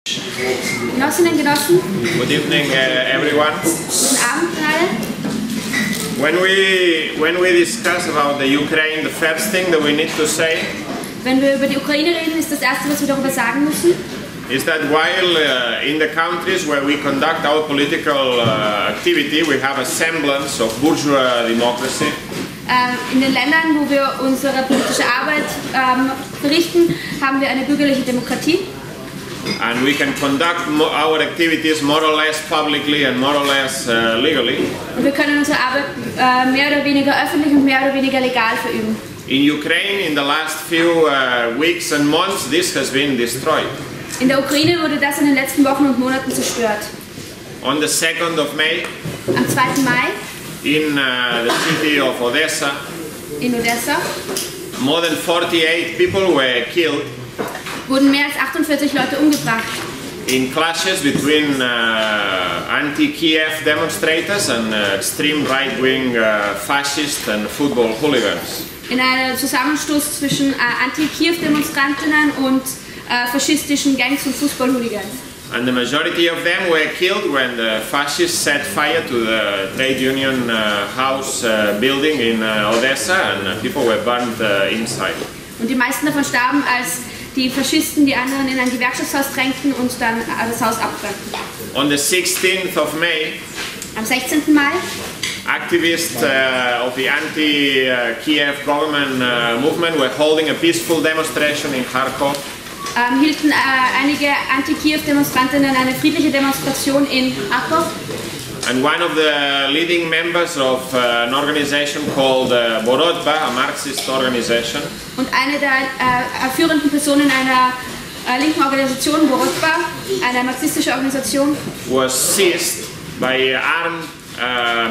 Genossinnen, Genossen. Good evening, everyone. Guten Abend alle. When we discuss about the Ukraine, the first thing that we need to say Wenn wir über die Ukraine reden, ist das Erste, was wir darüber sagen müssen, is that while in the countries where we conduct our political activity, we have a semblance of bourgeois democracy. in den Ländern, wo wir unsere politische Arbeit verrichten, haben wir eine bürgerliche Demokratie. And we can conduct our activities more or less publicly and more or less legally. Und wir können unsere Arbeit mehr oder weniger öffentlich und mehr oder weniger legal verüben. In Ukraine, in the last few weeks and months, this has been destroyed. In der Ukraine wurde das in den letzten Wochen und Monaten zerstört. On the 2nd of May, Am 2. Mai in the city of Odessa, in Odessa more than 48 people were killed wurden mehr als 48 Leute umgebracht. in clashes between anti-Kiev demonstrators and extreme right-wing fascist and football hooligans. In einem Zusammenstoß zwischen Anti-Kiew-Demonstrantinnen und faschistischen Gangs und Fußball-Hooligans. And the majority of them were killed when the fascists set fire to the trade union house building in Odessa, and people were burned inside. Und die meisten davon starben, als die Faschisten die anderen in ein Gewerkschaftshaus drängten und dann das Haus abbrannten. On the 16th of May, Am 16. Mai activists of the anti-Kiev government movement were holding a peaceful demonstration in Kharkov. hielten einige Anti-Kiew-Demonstrantinnen eine friedliche Demonstration in Kharkov. And one of the leading members of an organization called Borodba, a Marxist organization, Und eine der führenden Personen einer linken Organisation, Borodba, eine marxistische Organisation, was seized by armed,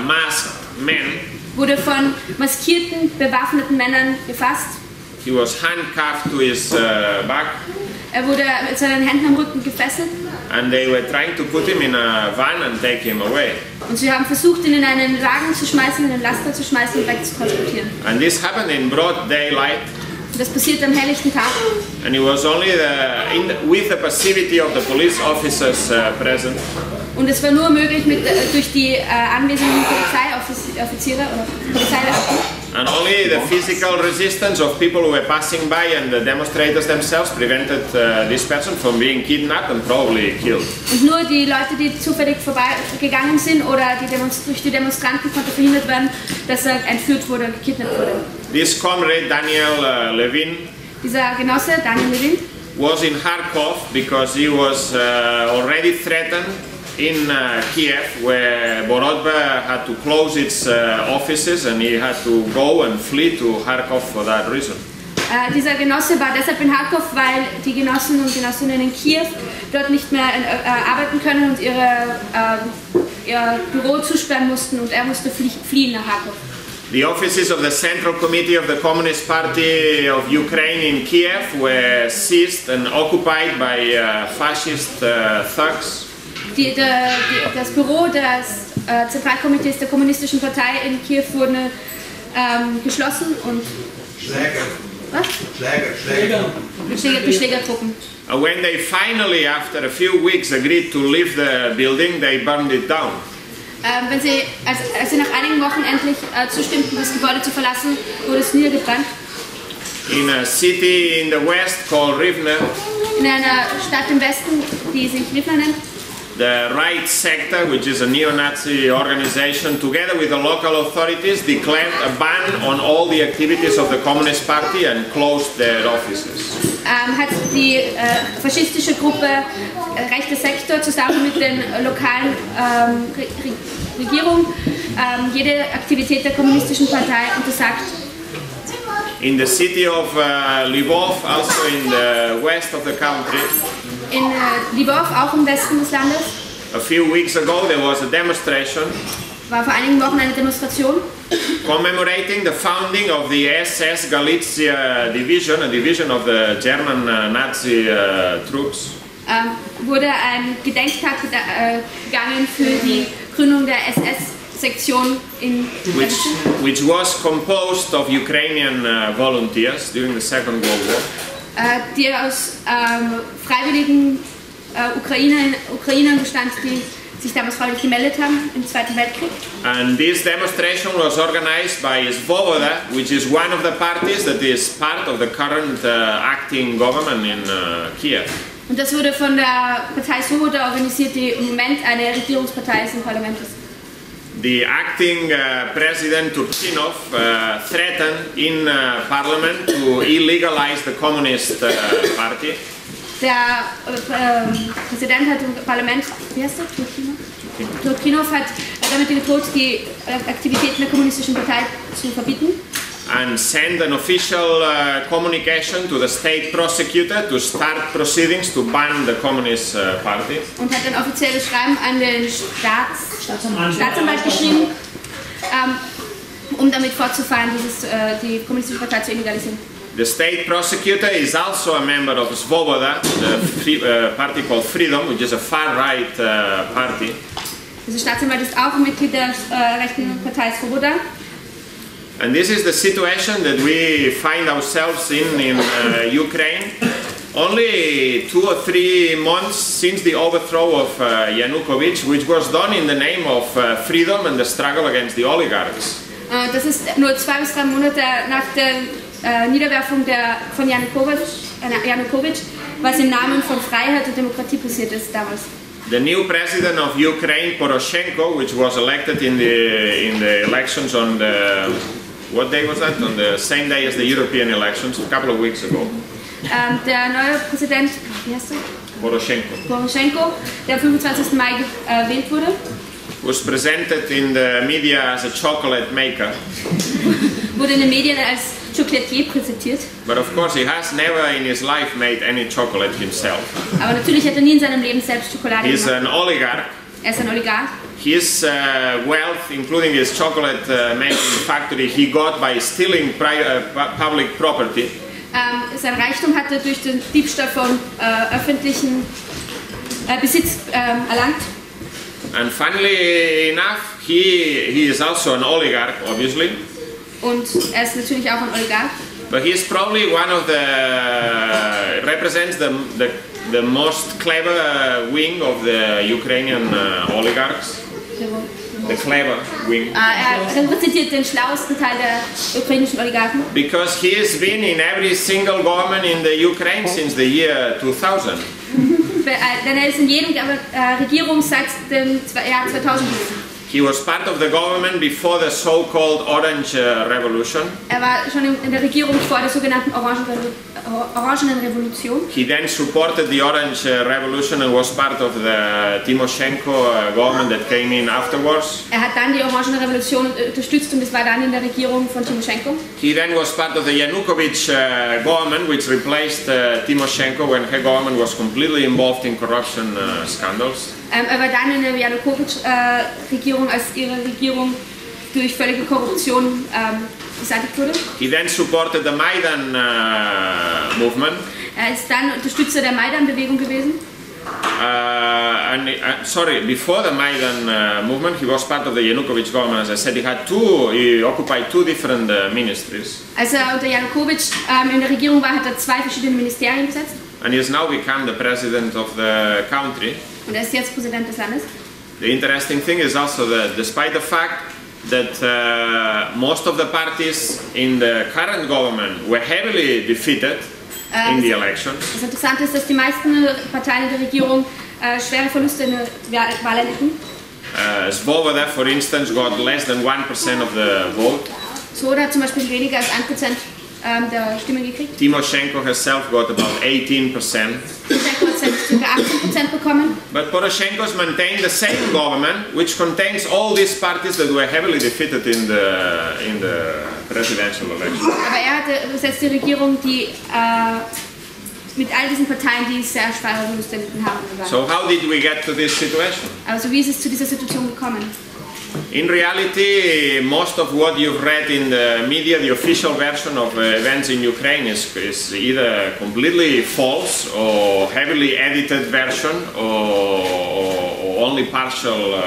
masked men. wurde von maskierten, bewaffneten Männern gefasst. He was handcuffed to his back, Er wurde mit seinen Händen am Rücken gefesselt and they were trying to put him in a van and take him away. und sie haben versucht, ihn in einen Wagen zu schmeißen, in einen Laster zu schmeißen und wegzutransportieren. And this happened in broad daylight, Und das passiert am helllichten Tag. and it was only with the passivity of the police officers present. Und es war nur möglich durch die anwesenden Polizeioffiziere oder Polizeibeamten. And only the physical resistance of people who were passing by and the demonstrators themselves prevented this person from being kidnapped and probably killed. Und nur die Leute, die zufällig vorbeigegangen sind oder durch die Demonstranten konnte verhindert werden, dass er entführt wurde und gekidnappt wurde. This comrade, Daniel Levin, Dieser Genosse, Daniel Levin, was in Kharkov because he was already threatened in Kiev, where Borodba had to close its offices and he had to go and flee to Kharkov for that reason. Dieser Genosse war deshalb in Kharkov, weil die Genossen und Genossinnen in Kiew dort nicht mehr arbeiten können und ihr Büro zusperren mussten und er musste fliehen nach Kharkov. The offices of the Central Committee of the Communist Party of Ukraine in Kiev were seized and occupied by fascist thugs. Das Büro des Zentralkomitees der Kommunistischen Partei in Kiew wurde geschlossen und Beschlägertruppen. And when they finally, after a few weeks, agreed to leave the building, they burned it down. Als sie nach einigen Wochen endlich zustimmten, das Gebäude zu verlassen, wurde es niedergebrannt. In a city in the west called Rivne, In einer Stadt im Westen, die sich Rivne nennt, the right sector, which is a neo-Nazi organization, together with the local authorities, declared a ban on all the activities of the Communist Party and closed their offices. hat die faschistische Gruppe rechter Sektor zusammen mit den lokalen Regierung jede Aktivität der Kommunistischen Partei untersagt. In the city of Lvov, also in the west of the country, In Lvov, auch im Westen des Landes, a few weeks ago there was a demonstration war vor einigen Wochen eine Demonstration, commemorating the founding of the SS Galizia division, a division of the German Nazi troops. wurde ein Gedenktag gegangen für die Gründung der SS-Sektion in which was composed of Ukrainian volunteers during the Second World War. Die aus Freiwilligen Ukrainern bestand, die sich damals freiwillig gemeldet haben im Zweiten Weltkrieg. And this demonstration was organized by Svoboda, which is one of the parties that is part of the current acting government in Kiev. Und das wurde von der Partei Svoboda organisiert, die im Moment eine Regierungspartei ist im Parlament ist. The acting president Turchinov threatened in parliament to illegalize the Communist Party. Der Präsident hat im Parlament, wie heißt der? Turchinov hat damit gedroht, die Aktivitäten der Kommunistischen Partei zu verbieten. And send an official communication to the state prosecutor to start proceedings to ban the Communist Party. Und hat ein offizielles Schreiben an den Staatsanwalt geschrieben, um damit fortzufahren, die Kommunistische Partei zu illegalisieren. The state prosecutor is also a member of Svoboda, the party called Freedom, which is a far-right party. Dieser Staatsanwalt ist auch Mitglied der rechten Partei Svoboda. And this is the situation that we find ourselves in Ukraine. Only 2 or 3 months since the overthrow of Yanukovych, which was done in the name of freedom and the struggle against the oligarchs. Das ist nur 2 bis 3 Monate nach der Niederwerfung von Yanukovych, was im Namen von Freiheit und Demokratie passiert ist damals. The new president of Ukraine, Poroshenko, which was elected in the elections on the, what day was that? On the same day as the European elections, a couple of weeks ago. Der neue Präsident, wie heißt er? Poroshenko, der am 25. Mai gewählt wurde, was presented in the media as a chocolate maker. Wurde in den Medien als Chocolatier präsentiert. But of course he has never in his life made any chocolate himself. Aber natürlich hat er nie in seinem Leben selbst Schokolade gemacht. He's an oligarch. Er ist ein Oligarch. His wealth, including his chocolate making factory, he got by stealing public property. Sein Reichtum hat er durch den Diebstahl von öffentlichen Besitz erlangt. And funnily enough, he is also an oligarch, obviously. Und er ist natürlich auch ein Oligarch. But he is probably one of the represents the most clever wing of the Ukrainian oligarchs. The clever wing. Er repräsentiert den schlauesten Teil der ukrainischen Oligarchen. Because he has been in every single government in the Ukraine since the year 2000. Denn er ist in jedem Regierung seit dem Jahr 2000. He was part of the government before the so-called Orange Revolution. Er war schon in der Regierung vor der sogenannten Orangenen Revolution. He then supported the Orange Revolution and was part of the Tymoshenko government that came in afterwards. Er hat dann die Orangene Revolution unterstützt und es war dann in der Regierung von Tymoshenko. He then was part of the Yanukovych government, which replaced Tymoshenko when her government was completely involved in corruption scandals. Er war dann in der Yanukovych-Regierung, als ihre Regierung durch völlige Korruption beseitigt wurde. He then supported the Maidan movement. Er ist dann Unterstützer der Maidan-Bewegung gewesen. Before the Maidan movement, he was part of the Yanukovych government. As I said, he occupied 2 different ministries. Als er unter Yanukovych in der Regierung war, hat er 2 verschiedene Ministerien besetzt. And he has now become the president of the country. Und er ist jetzt Präsident des Landes. The interesting thing is also that despite the fact that most of the parties in the current government were heavily defeated in the elections. Das Interessante ist, dass die meisten Parteien in der Regierung schwere Verluste in der Wahl erlitten. Svoboda, for instance, got less than 1% of the vote. Svoboda hat zum Beispiel weniger als 1% der Stimmen gekriegt. Tymoshenko herself got about 18%. Tymoshenko hat ca. 18% bekommen. But Poroshenko has maintained the same government, which contains all these parties that were heavily defeated in the presidential election. Aber er hatte besetzt die Regierung, die mit all diesen Parteien, die sehr schwere Verluste erlitten haben. So how did we get to this situation? Also wie ist es zu dieser Situation gekommen? In reality, most of what you've read in the media, the official version of events in Ukraine is either completely false or heavily edited version or only partial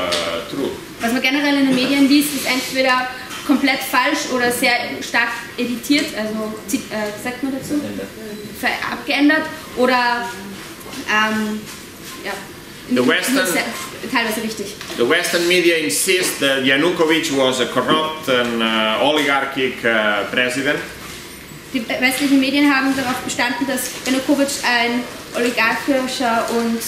true. Was man generell in den Medien liest, ist entweder komplett falsch oder sehr stark editiert, also sagt man dazu, abgeändert oder ja, teilweise richtig. The Western media insist that Yanukovych was a corrupt and oligarchic president. Die westlichen Medien haben darauf bestanden, dass Yanukovych ein oligarchischer und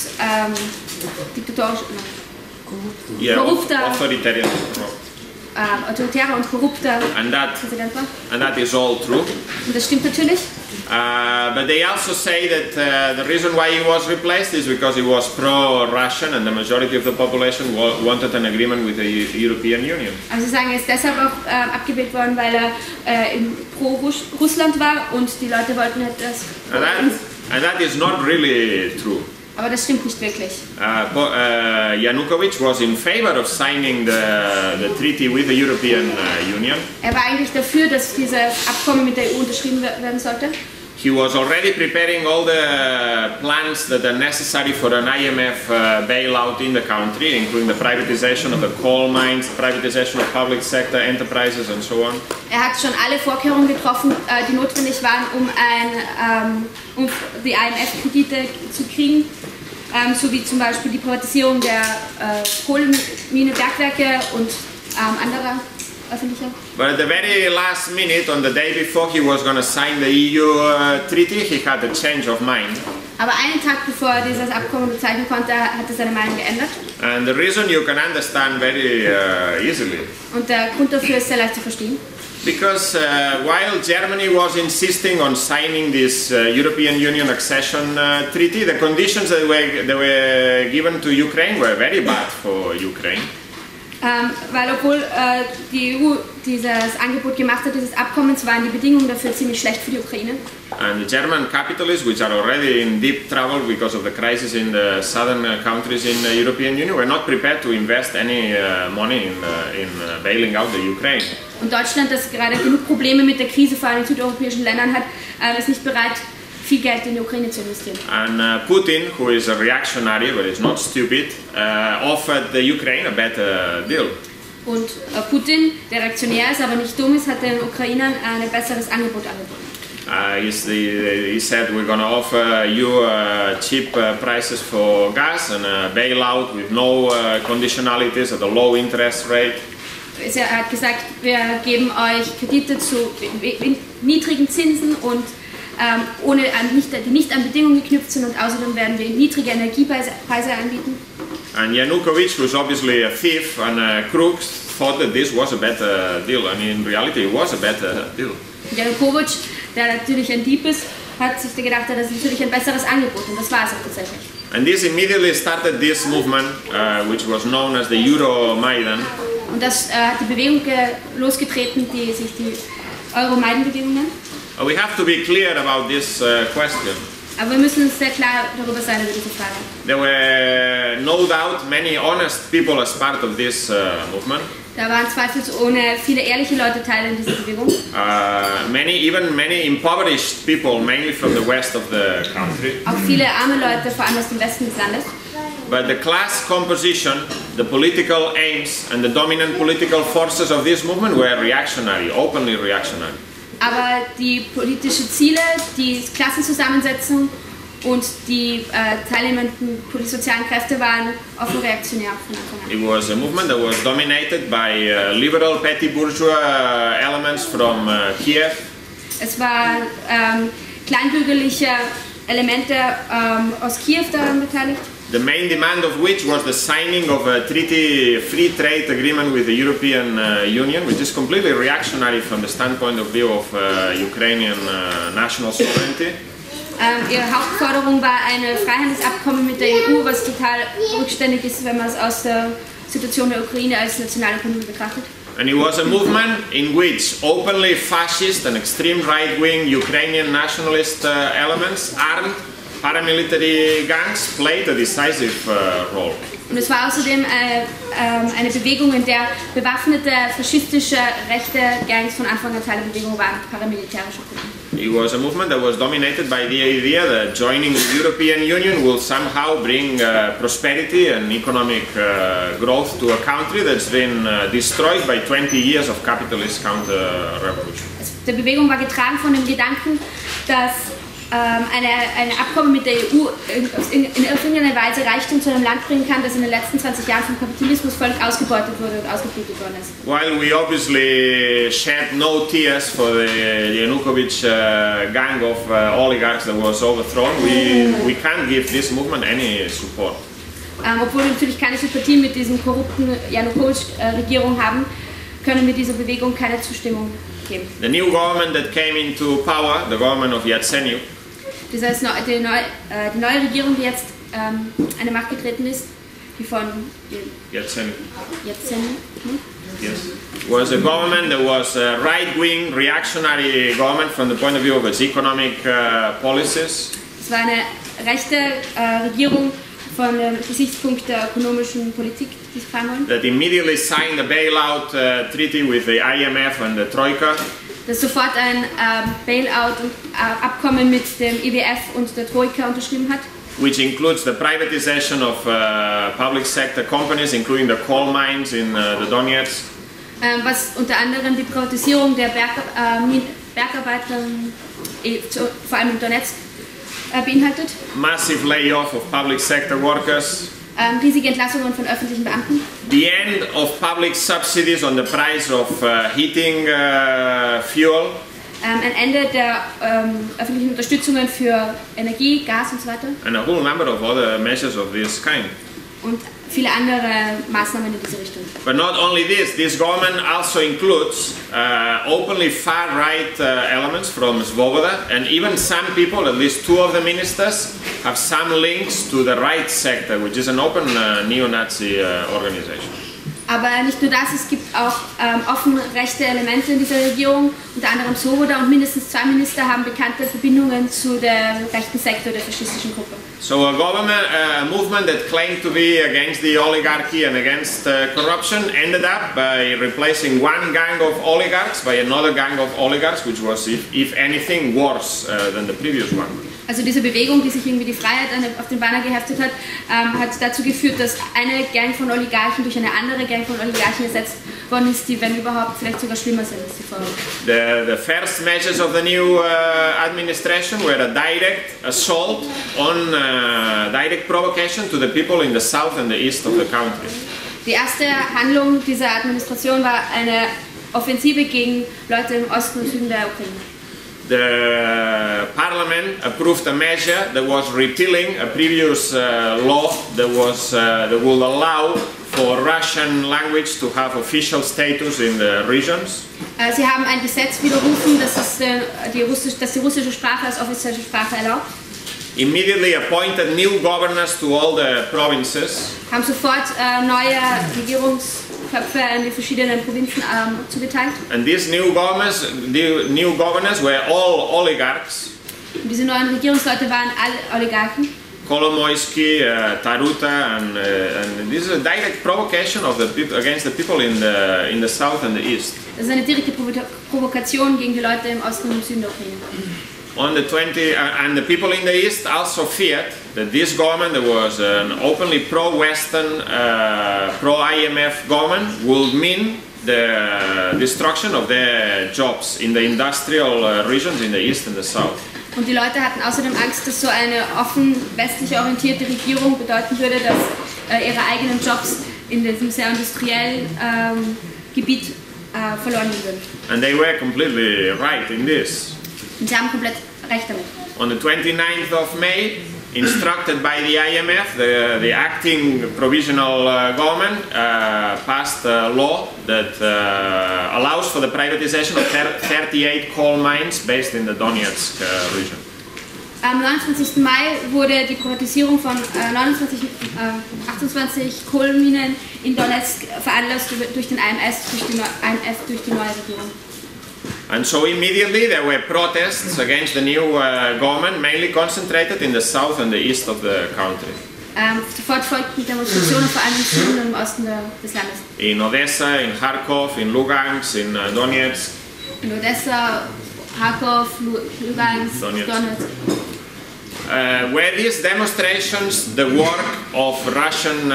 korrupter, autoritärer und korrupter Präsident war. And that is all true. Und das stimmt natürlich. But they also say that the reason why he was replaced is because he was pro-Russian and the majority of the population wanted an agreement with the European Union. Also sie sagen, er ist deshalb auch abgewählt worden, weil er pro-Russland war und die Leute wollten etwas. And that is not really true. Aber das stimmt nicht wirklich. Yanukovych was in favor of signing the treaty with the European Union. Er war eigentlich dafür, dass dieses Abkommen mit der EU unterschrieben werden sollte. He was already preparing all the plans that are necessary for an IMF bailout in the country, including the privatization of the coal mines, privatization of public sector enterprises and so on. Er hat schon alle Vorkehrungen getroffen, die notwendig waren, um die IMF-Kredite zu kriegen, sowie zum Beispiel die Privatisierung der Kohlenmine, Bergwerke und anderer öffentlicher. But at the very last minute, on the day before he was going to sign the EU treaty, he had a change of mind. Aber einen Tag bevor er dieses Abkommen unterzeichnen konnte, hat er seine Meinung geändert. And the reason you can understand very easily. Und der Grund dafür ist sehr leicht zu verstehen. Because while Germany was insisting on signing this European Union accession treaty, the conditions that were given to Ukraine were very bad for Ukraine. Weil obwohl die EU dieses Angebot gemacht hat, dieses Abkommens, waren die Bedingungen dafür ziemlich schlecht für die Ukraine. And the German capitalists, which are already in deep trouble because of the crisis in the southern countries in the European Union, were not prepared to invest any money in bailing out the Ukraine. Und Deutschland, das gerade genug Probleme mit der Krise vor allem in südeuropäischen Ländern hat, ist nicht bereit, viel Geld in die Ukraine zu investieren. And Putin, who is a reactionary but is not stupid, offered the Ukraine a better deal. Und Putin, der reaktionär ist, aber nicht dumm ist, hat den Ukrainern ein besseres Angebot angeboten. He said, we're going to offer you cheap prices for gas and a bailout with no conditionalities at a low interest rate. Er hat gesagt, wir geben euch Kredite zu niedrigen Zinsen und die nicht an Bedingungen geknüpft sind, und außerdem werden wir niedrige Energiepreise anbieten. And Yanukovych, who's obviously a thief and a crook, thought that this was a better deal, and in reality it was a better deal. Yanukovych, der natürlich ein Dieb ist, hat sich gedacht, das ist natürlich ein besseres Angebot, und das war es auch tatsächlich. And this immediately started this movement, which was known as the Euromaidan. Und das hat die Bewegung losgetreten, die sich die Euromaidan-Bewegung nennt. We have to be clear about this question. Aber wir müssen uns sehr klar darüber sein, über diese Frage. There were no doubt many honest people as part of this movement. Da waren zweifelsohne viele ehrliche Leute Teil in dieser Bewegung. Many impoverished people, mainly from the west of the country. Auch viele arme Leute, vor allem aus dem Westen des Landes. But the class composition, the political aims and the dominant political forces of this movement were reactionary, openly reactionary. Aber die politischen Ziele, die Klassenzusammensetzung und die teilnehmenden sozialen Kräfte waren offen reaktionär von Anfang an. It was a movement that was dominated by liberal petty bourgeois elements from Kiev. Es waren kleinbürgerliche Elemente aus Kiew daran beteiligt. The main demand of which was the signing of a free trade agreement with the European Union, which is completely reactionary from the standpoint of view of Ukrainian national sovereignty. Ihre Hauptforderung war ein Freihandelsabkommen mit der EU, was total rückständig ist, wenn man es aus der Situation der Ukraine als nationale Ökonomie betrachtet. And it was a movement in which openly fascist and extreme right-wing Ukrainian nationalist elements, armed paramilitary gangs, played a decisive role. Und es war außerdem eine Bewegung, in der bewaffnete faschistische rechte Gangs von Anfang an Teil der Bewegung waren, paramilitärische Gruppen. It was a movement that was dominated by the idea that joining the European Union will somehow bring prosperity and economic growth to a country that's been destroyed by 20 years of capitalist counter-revolution. Die Bewegung war getragen von dem Gedanken, dass ein Abkommen mit der EU in irgendeiner Weise Reichtum zu einem Land bringen kann, das in den letzten 20 Jahren vom Kapitalismus völlig ausgebeutet wurde und ausgebeutet worden ist. While we obviously shed no tears for the Yanukovych gang of oligarchs that was overthrown, we can't give this movement any support. Obwohl wir natürlich keine Sympathie mit diesen korrupten Janukowitsch-Regierung haben, können wir dieser Bewegung keine Zustimmung geben. The new government that came into power, the government of Yatsenyuk, Das heißt, die neue Regierung, die jetzt an die Macht getreten ist, die von Yatsenyuk, yes, was a government that was a right-wing, reactionary government from the point of view of its economic policies. Es war eine rechte Regierung von dem Gesichtspunkt der ökonomischen Politik, die sie fahren wollen. That immediately signed a bailout treaty with the IMF and the Troika. Das sofort ein Bailout-Abkommen mit dem IWF und der Troika unterschrieben hat. Which includes the privatization of public sector companies, including the coal mines in the Donetsk. Was unter anderem die Privatisierung der Bergarbeiter, vor allem in Donetsk, beinhaltet. Massive layoff of public sector workers. Riesige Entlassungen von öffentlichen Beamten. The end of public subsidies on the price of heating fuel. Ein Ende der öffentlichen Unterstützungen für Energie, Gas und so weiter. And a whole number of other measures of this kind. Und viele andere Maßnahmen in diese Richtung. But not only this government also includes openly far-right elements from Svoboda, and even some people, at least two of the ministers, have some links to the right sector, which is an open neo-Nazi organization. Aber nicht nur das, es gibt auch offen rechte Elemente in dieser Regierung, unter anderem Svoboda, und mindestens zwei Minister haben bekannte Verbindungen zu der rechten Sektor der faschistischen Gruppe. So a government movement that claimed to be against the oligarchy and against corruption ended up by replacing one gang of oligarchs by another gang of oligarchs, which was, if anything, worse than the previous one. Also diese Bewegung, die sich irgendwie die Freiheit auf den Banner geheftet hat, hat dazu geführt, dass eine Gang von Oligarchen durch eine andere Gang von Oligarchen ersetzt worden ist, die, wenn überhaupt, vielleicht sogar schlimmer sind als die vorher. The first measures of the new administration were a direct assault on direct provocation to the people in the south and the east of the country. Die erste Handlung dieser Administration war eine Offensive gegen Leute im Osten und Süden der Ukraine. The parliament approved a measure that was repealing a previous law that would allow for Russian language to have official status in the regions. Sie haben ein Gesetz widerrufen, das die russische Sprache als offizielle Sprache erlaubt. Immediately appointed new governors to all the provinces. Haben sofort neue Regierungsköpfe in die verschiedenen Provinzen zugeteilt. And these new governors were all oligarchs. Und diese neuen Regierungsleute waren alle Oligarchen. Kolomoisky, Taruta, and this is a direct provocation of the people against the people in the south and the east. Das ist eine direkte Provokation gegen die Leute im Osten und im Süden der Ukraine. On the and the people in the east also feared that this government, that was an openly pro-Western, pro-IMF government, would mean the destruction of their jobs in the industrial regions in the east and the south. Und die Leute hatten außerdem Angst, dass so eine offen westlich orientierte Regierung bedeuten würde, dass ihre eigenen Jobs in diesem sehr industriellen Gebiet verloren gehen würden. And they were completely right in this. Und sie haben komplett recht damit. On the 29th of May, instructed by the IMF, the acting provisional government passed a law that allows for the privatization of 38 coal mines based in the Donetsk region. Am 29. Mai wurde die Privatisierung von 28 Kohlenminen in Donetsk veranlasst durch den IMF, durch die neue Regierung. And so immediately there were protests against the new government, mainly concentrated in the south and the east of the country. Sofort folgten Demonstrationen, vor allem im Süden und im Osten des Landes. In Odessa, in Kharkov, in Lugansk, in Donetsk. In Odessa, Kharkov, Lugansk, Donetsk. Were these demonstrations the work of Russian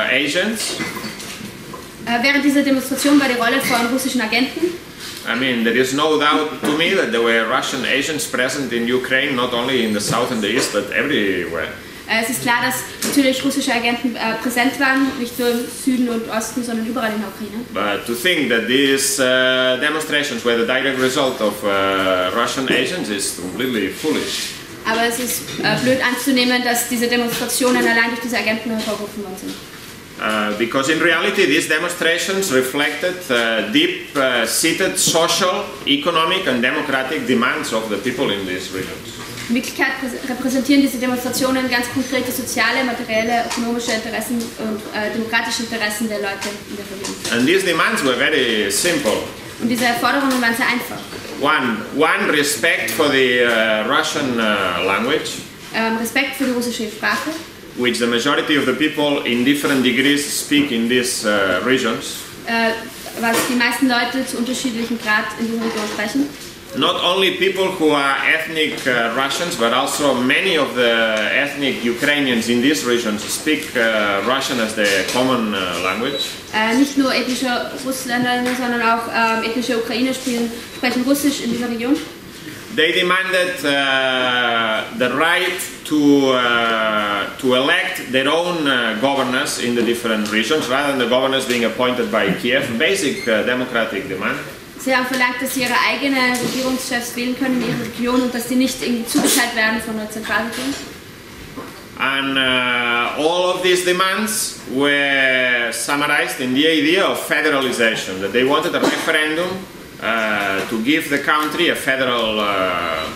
agents? Während dieser Demonstration war die Rolle von russischen Agenten. I mean, there is no doubt to me that there were Russian agents present in Ukraine, not only in the south and the east, but everywhere. Es ist klar, dass natürlich russische Agenten präsent waren, nicht nur im Süden und Osten, sondern überall in der Ukraine. But to think that these demonstrations were the direct result of Russian agents is completely foolish. Aber es ist blöd anzunehmen, dass diese Demonstrationen allein durch diese Agenten hervorgerufen worden sind. Because in reality these demonstrations reflected deep-seated social, economic and democratic demands of the people in these regions. In Wirklichkeit repräsentieren diese Demonstrationen ganz konkrete soziale, materielle, ökonomische Interessen und demokratische Interessen der Leute in der Region. And these demands were very simple. Und diese Forderungen waren sehr einfach. One respect for the Russian language. Respekt für die russische Sprache. Which the majority of the people in different degrees speak in these regions. Was die meisten Leute zu unterschiedlichem Grad in dieser Region sprechen. Not only people who are ethnic Russians, but also many of the ethnic Ukrainians in these regions speak Russian as their common language. Nicht nur ethnische Russländer, sondern auch ethnische Ukrainer sprechen Russisch in dieser Region. They demanded the right to elect their own governors in the different regions, rather than the governors being appointed by Kiev. Basic democratic demand. Sie haben verlangt, dass sie ihre eigenen Regierungschefs wählen können in ihrer Region und dass sie nicht irgendwie zugeteilt werden von der Zentralregierung. And all of these demands were summarized in the idea of federalization, that they wanted a referendum to give the country a federal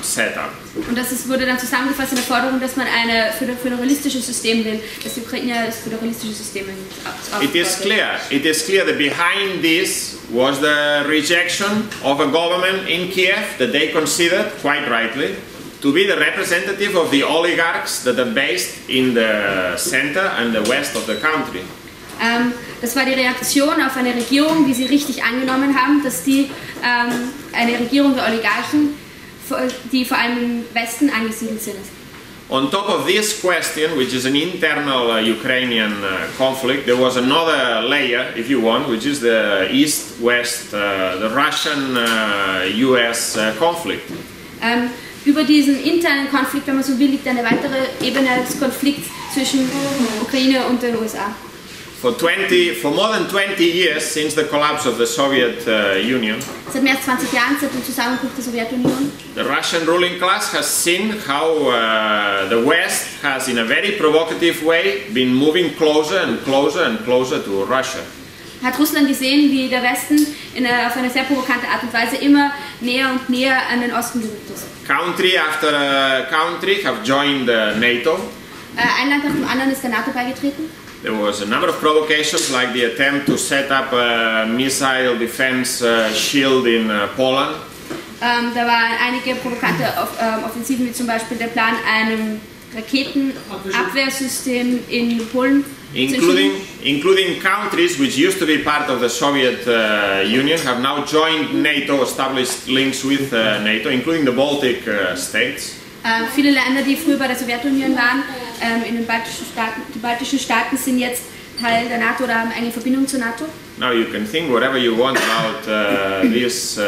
setup. Und wurde dann zusammengefasst in der Forderung, dass man ein föderalistisches System will, dass die Ukraine das föderalistische System It is clear that behind this was the rejection of a government in Kiev that they considered, quite rightly, to be the representative of the oligarchs that are based in the center and the west of the country. Das war die Reaktion auf eine Regierung, die sie richtig angenommen haben, dass die eine Regierung der Oligarchen, die vor allem im Westen angesiedelt sind. On top of this question, which is an internal Ukrainian conflict, there was another layer, if you want, which is the East-West, the Russian-US conflict. Über diesen internen Konflikt, wenn man so will, liegt eine weitere Ebene des Konflikts zwischen Ukraine und den USA. For more than 20 years since the collapse of the Soviet Union, seit mehr als 20 Jahren seit dem Zusammenbruch der Sowjetunion, the Russian ruling class has seen how the West has, in a very provocative way, been moving closer and closer and closer to Russia. Hat Russland gesehen, wie der Westen auf eine sehr provokante Art und Weise immer näher und näher an den Osten gerückt ist. Country after country have joined NATO. Ein Land nach dem anderen ist der NATO beigetreten. There was a number of provocations, like the attempt to set up a missile defense shield in Poland. Da waren einige provokante Offensiven, wie zum Beispiel der Plan, einem Raketenabwehrsystem in Polen including countries which used to be part of the Soviet Union have now joined NATO, established links with NATO, including the Baltic states. Viele Länder, die früher bei der Sowjetunion waren, in den baltischen Staaten, die baltischen Staaten sind jetzt Teil der NATO oder haben eine Verbindung zur NATO. Now you can think whatever you want about this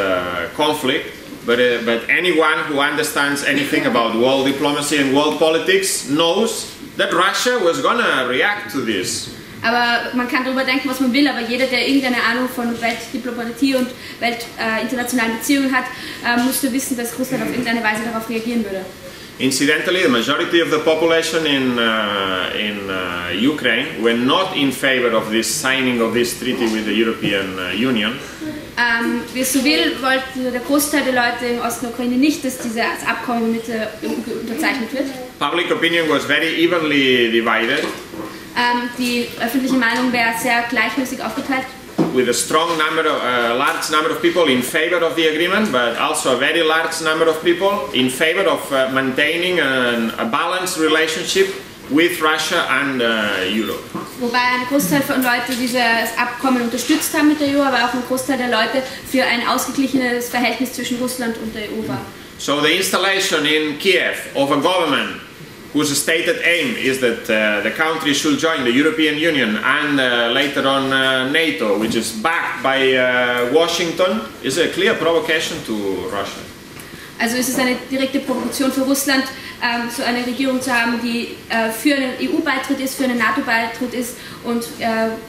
conflict, but anyone who understands anything about world diplomacy and world politics knows that Russia was gonna react to this. Aber man kann darüber denken, was man will, aber jeder, der irgendeine Ahnung von Weltdiplomatie und internationalen Beziehungen hat, musste wissen, dass Russland auf irgendeine Weise darauf reagieren würde. Incidentally, the majority of the population in Ukraine were not in favor of this signing of this treaty with the European Union. Wie es so will, wollte der Großteil der Leute im Osten der Ukraine nicht, dass dieses Abkommen mit der EU unterzeichnet wird. Public opinion was very evenly divided. Die öffentliche Meinung wäre sehr gleichmäßig aufgeteilt. With a large number of people in favor of the agreement, but also a very large number of people in favor of maintaining a balanced relationship with Russia and Europe. Wobei ein Großteil von Leuten dieses Abkommen unterstützt haben mit der EU, aber auch ein Großteil der Leute für ein ausgeglichenes Verhältnis zwischen Russland und der EU war. So the installation in Kiev of a government whose stated aim is that the country should join the European Union and later on NATO, which is backed by Washington, is a clear provocation to Russia. Also ist es eine direkte Provokation für Russland, so eine Regierung zu haben, die für einen EU-Beitritt ist, für einen NATO-Beitritt ist und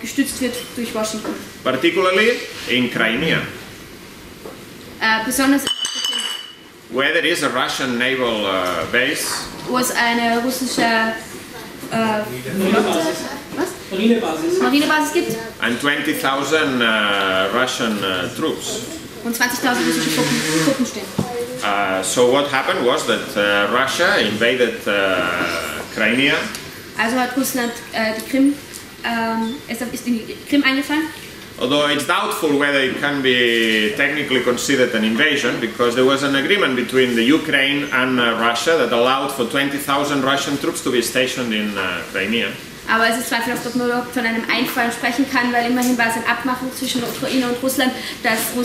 gestützt wird durch Washington. Particularly in Crimea, Besonders where there is a Russian naval base. wo es eine russische Marinebasis gibt And 20,000 Russian troops. und 20.000 russische Truppen stehen. So what happened was that Russia invaded Crimea. Also hat Russland die Krim, ist in die Krim eingefallen. Although it's doubtful whether it can be technically considered an invasion, because there was an agreement between the Ukraine and Russia that allowed for 20,000 Russian troops to be stationed in Crimea. Aber es ist zweifelhaft, ob man überhaupt von einem Einfall sprechen kann, weil immerhin war es eine Abmachung zwischen der Ukraine und Russland, dass es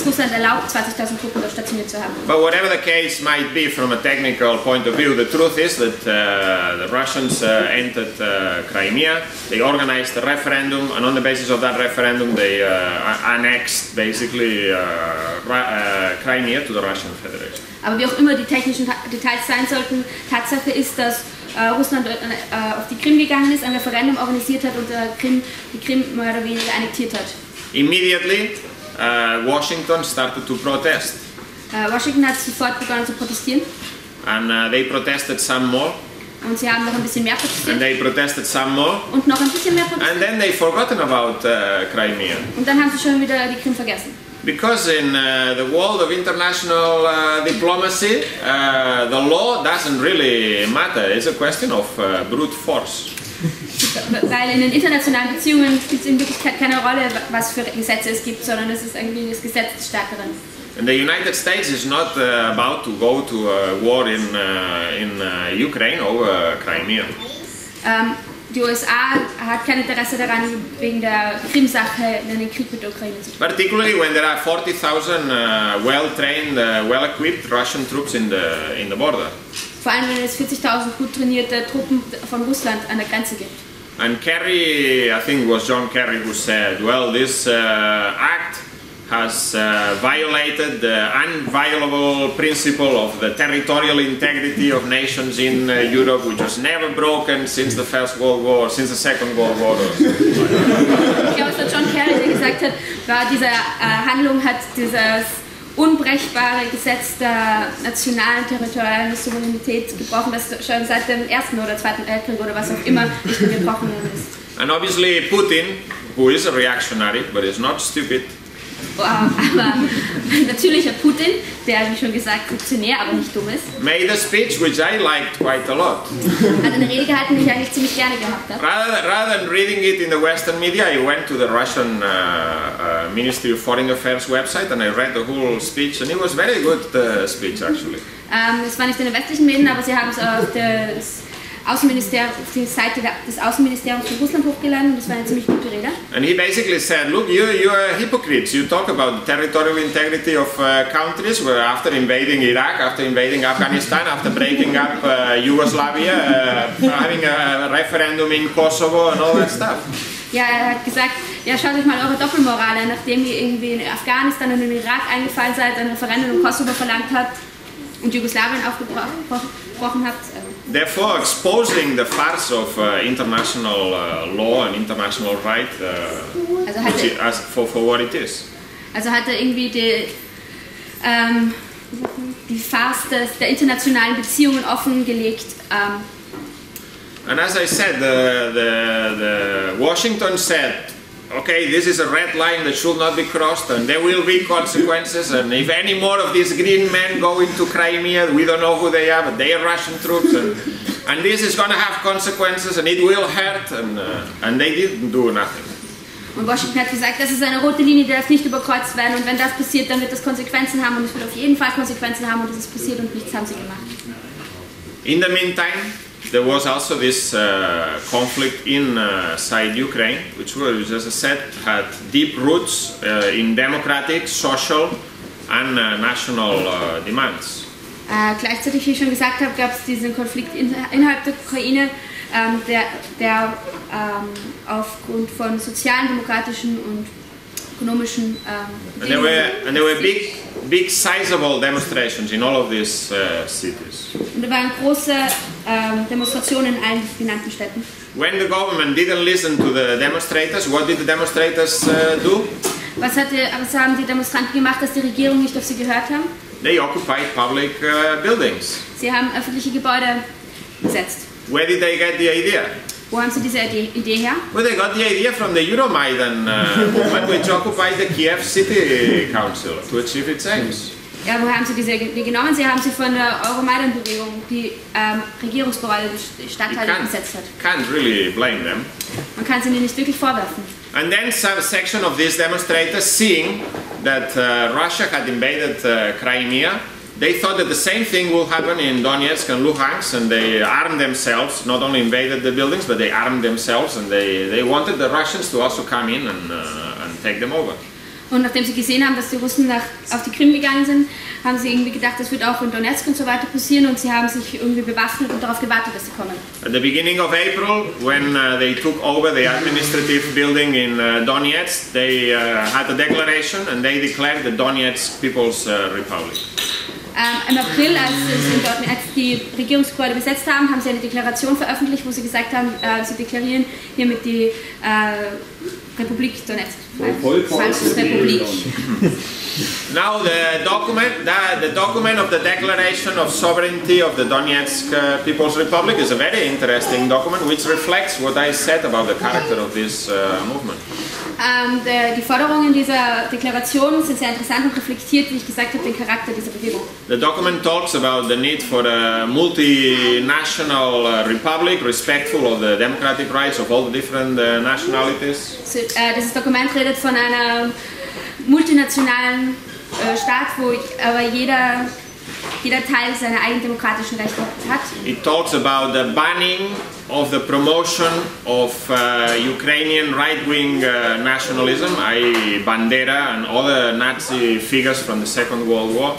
Russland erlaubt, 20.000 Truppen dort stationiert zu haben. But whatever the case might be from a technical point of view, the truth is that the Russians entered Crimea, they organized a referendum, and on the basis of that referendum they annexed basically Crimea to the Russian Federation. Aber wie auch immer die technischen Details sein sollten, Tatsache ist, dass Russland auf die Krim gegangen ist, ein Referendum organisiert hat und die Krim mehr oder weniger annektiert hat. Immediately, Washington started to protest. Washington hat sofort begonnen zu protestieren. And they protested some more. Und sie haben noch ein bisschen mehr protestiert. And they protested some more. Und noch ein bisschen mehr protestiert. And then they forgotten about Crimea. Und dann haben sie schon wieder die Krim vergessen. Because in the world of international diplomacy, the law doesn't really matter. It's a question of brute force. Weil in den internationalen Beziehungen spielt es in Wirklichkeit keine Rolle, was für Gesetze es gibt, sondern es ist eigentlich das Gesetz des Stärkeren. And the United States is not about to go to a war in Ukraine over Crimea. Die USA hat kein Interesse daran, wegen der Krim-Sache in einen Krieg mit der Ukraine zu gehen. Particularly when there are 40,000 well-trained, well-equipped Russian troops in the border. Vor allem, wenn es 40.000 gut trainierte Truppen von Russland an der Grenze gibt. And Kerry, I think it was John Kerry who said, well, this act has violated the unviolable principle of the territorial integrity of nations in Europe, which was never broken since the First World War, since the Second World War. Ich glaube, es war John Kerry, der gesagt hat, diese Handlung hat dieses unbrechbare Gesetz der nationalen territorialen Souveränität gebrochen, das schon seit dem Ersten oder Zweiten Weltkrieg oder was auch immer nicht mehr gebrochen ist. And obviously Putin, who is a reactionary but is not stupid, aber natürlich Herr Putin, der, wie schon gesagt, funktionär, aber nicht dumm ist, made a speech which I liked quite a lot. Hat eine Rede gehalten, die ich eigentlich ziemlich gerne gehabt habe. Rather than reading it in the Western media, I went to the Russian Ministry of Foreign Affairs website and I read the whole speech, and it was very good speech actually. Es war nicht in den westlichen Medien, aber sie haben es auf die Seite des Außenministeriums von Russland hochgeladen und das war eine ziemlich gute Rede. And he basically said, look, you are hypocrites. You talk about the territorial integrity of countries where after invading Iraq, after invading Afghanistan, after breaking up Yugoslavia, having a referendum in Kosovo and all that stuff. Ja, er hat gesagt, ja, schaut euch mal eure Doppelmoral an, nachdem ihr irgendwie in Afghanistan und im Irak eingefallen seid, ein Referendum in Kosovo verlangt habt und Jugoslawien aufgebrochen habt. Therefore, exposing the farce of international law and international right for what it is. Also hat er irgendwie die Farce der internationalen Beziehungen offengelegt. And as I said, the Washington said, okay, this is a red line that should not be crossed and there will be consequences, and if any more of these green men go into Crimea, we don't know who they are, but they are Russian troops, and this is going to have consequences and it will hurt, and they didn't do nothing. Und Washington hat gesagt, das ist eine rote Linie, die darf nicht überkreuzt werden, und wenn das passiert, dann wird das Konsequenzen haben und es wird auf jeden Fall Konsequenzen haben, und das ist passiert und nichts haben sie gemacht. In the meantime, there was also this conflict inside Ukraine, which was, as I said, had deep roots in democratic, social and national demands. Gleichzeitig, wie ich schon gesagt habe, gab es diesen Konflikt innerhalb der Ukraine, der aufgrund von sozialen, demokratischen und ökonomischen and there were big sizable demonstrations in all of these cities. Und da waren große Demonstrationen in allen genannten Städten. When the government didn't listen to the demonstrators, what did the demonstrators do? Was haben die Demonstranten gemacht, dass die Regierung nicht auf sie gehört haben? They occupied public buildings. Sie haben öffentliche Gebäude besetzt. Where did they get the idea? Wo haben sie diese Idee her? Well, they got the idea from the Euromaidan movement, which occupied the Kiev City Council to achieve its aims. Ja, wo haben sie diese Idee genommen? Sie haben sie von der Euromaidan-Bewegung, die Regierungsgebäude des Stadtteils besetzt hat. Can't really blame them. Man kann sie ihnen nicht wirklich vorwerfen. And then some section of these demonstrators, seeing that Russia had invaded Crimea, they thought that the same thing will happen in Donetsk and Luhansk, and they armed themselves, not only invaded the buildings, but they armed themselves, and they wanted the Russians to also come in and take them over. Und nachdem sie gesehen haben, dass die Russen auf die Krim gegangen sind, haben sie irgendwie gedacht, das wird auch in Donetsk und so weiter passieren, und sie haben sich irgendwie bewaffnet und darauf gewartet, dass sie kommen. At the beginning of April, when they took over the administrative building in Donetsk, they had a declaration and they declared the Donetsk People's Republic. Im April, als die Regierungsgebäude besetzt haben, haben sie eine Deklaration veröffentlicht, wo sie gesagt haben, sie deklarieren hiermit die Republik Donetsk. Republik. Now the document of the Declaration of Sovereignty of the Donetsk People's Republic is a very interesting document which reflects what I said about the character of this movement. Die Forderungen dieser Deklaration sind sehr interessant und reflektiert, wie ich gesagt habe, den Charakter dieser Bewegung. The document talks about the need for a multinational republic, respectful of the democratic rights of all the different nationalities. Dieses Dokument redet von einer multinationalen Staat, wo aber jeder Teil seine eigenen demokratischen Rechte hat. It talks about the banning of the promotion of Ukrainian right-wing nationalism, i.e. Bandera and other Nazi figures from the Second World War.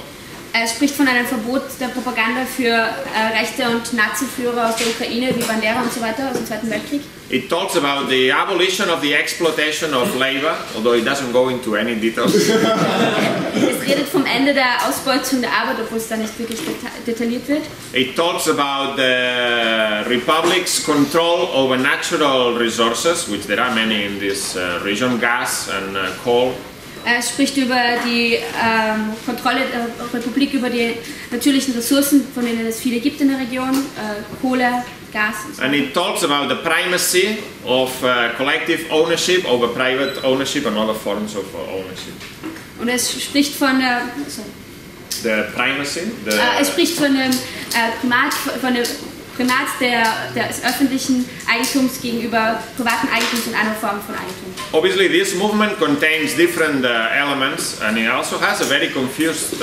Er spricht von einem Verbot der Propaganda für rechte und Nazi-Führer aus der Ukraine, wie Bandera und so weiter aus dem Zweiten Weltkrieg. It talks about the abolition of the exploitation of labor, although it doesn't go into any details. Es redet vom Ende der Ausbeutung der Arbeit, obwohl es da nicht wirklich detailliert wird. It talks about the republic's control over natural resources, which there are many in this region, gas and coal. Er spricht über die Kontrolle der Republik über die natürlichen Ressourcen, von denen es viele gibt in der Region, Kohle, Gas. Und so. And it talks about the primacy of collective ownership over private ownership and other forms of ownership. Und es spricht von The primacy? Es spricht von dem Primat des öffentlichen Eigentums gegenüber privaten Eigentums und anderen Formen von Eigentum. Obviously, this movement contains different elements, and it also has a very confused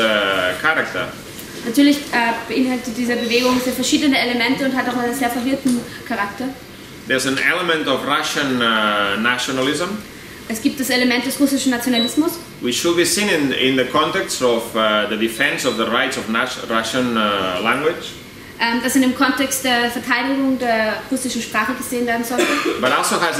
character. Natürlich beinhaltet diese Bewegung sehr verschiedene Elemente und hat auch einen sehr verwirrten Charakter. There's an element of Russian nationalism. Es gibt das Element des russischen Nationalismus. We should be seen in the context of the defense of the rights of Russian language. Das in dem Kontext der Verteidigung der russischen Sprache gesehen werden sollte. But also has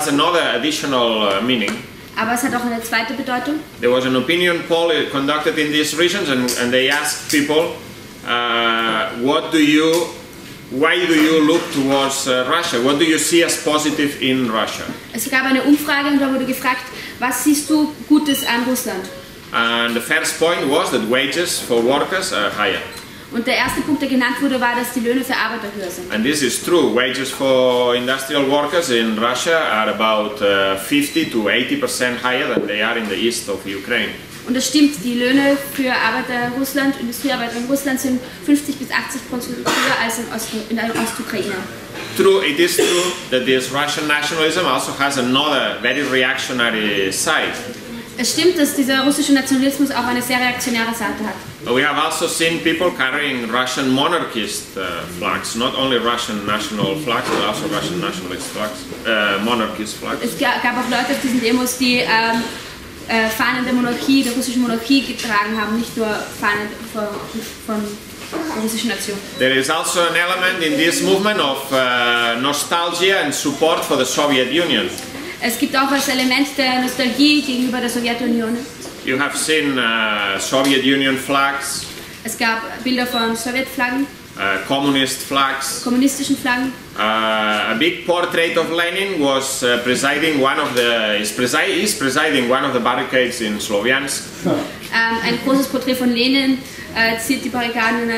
another additional meaning. Aber es hat auch eine zweite Bedeutung. There was an opinion poll conducted in these regions, and they asked people, why do you look towards Russia? What do you see as positive in Russia? Es gab eine Umfrage und da wurde gefragt, was siehst du Gutes an Russland? And the first point was that wages for workers are higher. Und der erste Punkt, der genannt wurde, war, dass die Löhne für Arbeiter höher sind. And this is true. Wages for industrial workers in Russia are about 50 to 80% higher than they are in the east of Ukraine. Und das stimmt, die Löhne für Arbeiter in Russland, Industriearbeiter in Russland sind 50 bis 80% höher als in der Ostukraine. True, it is true that this Russian nationalism also has another very reactionary side. Es stimmt, dass dieser russische Nationalismus auch eine sehr reaktionäre Seite hat. We have also seen people carrying Russian monarchist flags, not only Russian national flags, but also Russian nationalist flags, monarchist flags. Es gab auch Leute auf diesen Demos, die Fahnen der Monarchie, der russischen Monarchie getragen haben, nicht nur Fahnen von der russischen Nation. There is also an element in this movement of nostalgia and support for the Soviet Union. Es gibt auch das Element der Nostalgie gegenüber der Sowjetunion. You have seen Soviet Union flags. Es gab Bilder von Sowjetflaggen, communist flags. kommunistischen Flaggen. A big portrait of Lenin was presiding one of the barricades in Sloviansk. Ein großes Porträt von Lenin ziert die Barrikaden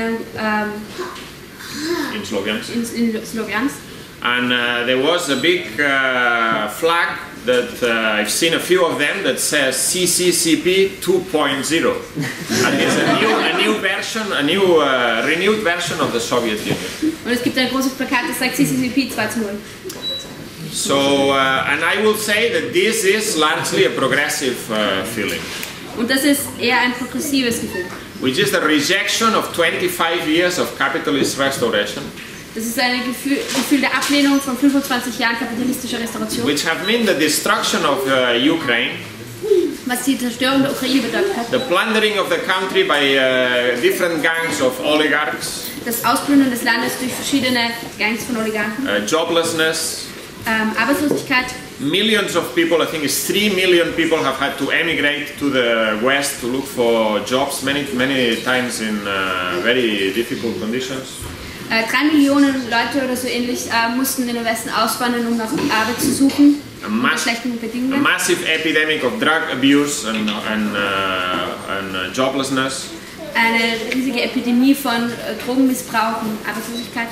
In Sloviansk. in Sloviansk. And there was a big flag that I've seen a few of them that says CCCP 2.0. And it's a new version, a new renewed version of the Soviet Union. Und es gibt ein großes Plakat, das sagt CCCP 2.0. So, and I will say that this is largely a progressive feeling. Und das ist eher ein progressives Gefühl. Which is the rejection of 25 years of capitalist restoration. Das ist ein Gefühl der Ablehnung von 25 Jahren kapitalistischer Restauration. Which have meant the destruction of Ukraine. Was die Zerstörung der Ukraine bedeutet hat. The plundering of the country by different gangs of oligarchs. Das Ausplündern des Landes durch verschiedene Gangs von Oligarchen. Joblessness. Arbeitslosigkeit. Millions of people, I think it's 3 million people, have had to emigrate to the West to look for jobs, many times in very difficult conditions. 3 Millionen Leute oder so ähnlich mussten in den Westen auswandern, um nach Arbeit zu suchen. Unter schlechten Bedingungen. A massive epidemic of drug abuse and joblessness. Eine riesige Epidemie von Drogenmissbrauch und Arbeitslosigkeit.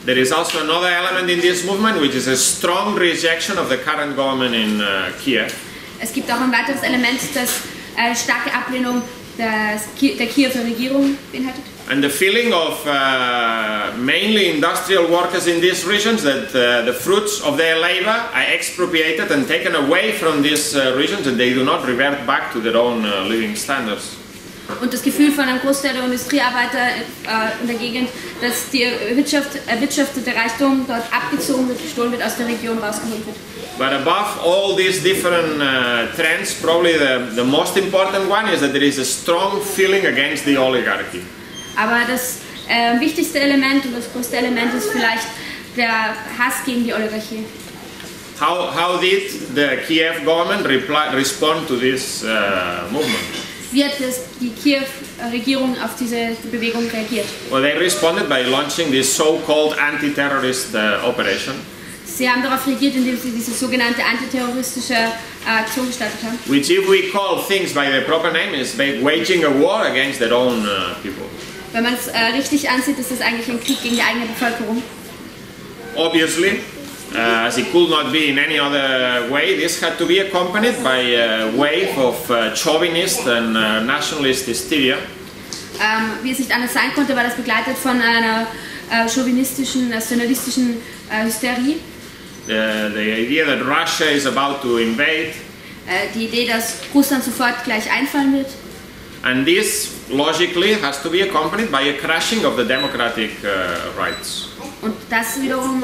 There is also another element in this movement, which is a strong rejection of the current government in Kiev. Es gibt auch ein weiteres Element, das eine starke Ablehnung der Kiewer Regierung beinhaltet. And the feeling of mainly industrial workers in these regions that the fruits of their labor are expropriated and taken away from these regions and they do not revert back to their own living standards. Und das Gefühl von einem Großteil der Industriearbeiter in der Gegend, dass die erwirtschaftete Reichtum dort abgezogen wird, gestohlen wird, aus der Region rausgeholt wird. But above all these different trends, probably the most important one is that there is a strong feeling against the oligarchy. Aber das wichtigste Element und das größte Element ist vielleicht der Hass gegen die Oligarchie. How did the Kiev government respond to this movement? Wie hat die Kiew-Regierung auf diese Bewegung reagiert? Well, they responded by launching this so-called anti-terrorist operation. Sie haben darauf reagiert, indem sie diese sogenannte antiterroristische Aktion gestartet haben. Which, if we call things by their proper name, is waging a war against their own people. Wenn man es richtig ansieht, ist das eigentlich ein Krieg gegen die eigene Bevölkerung. Obviously, as it could not be in any other way, this had to be accompanied by a wave of chauvinist and nationalist hysteria. Wie es nicht anders sein konnte, war das begleitet von einer chauvinistischen, nationalistischen Hysterie. The idea that Russia is about to invade. Die Idee, dass Russland sofort gleich einfallen wird. And this logically has to be accompanied by a crushing of the democratic rights. Und das wiederum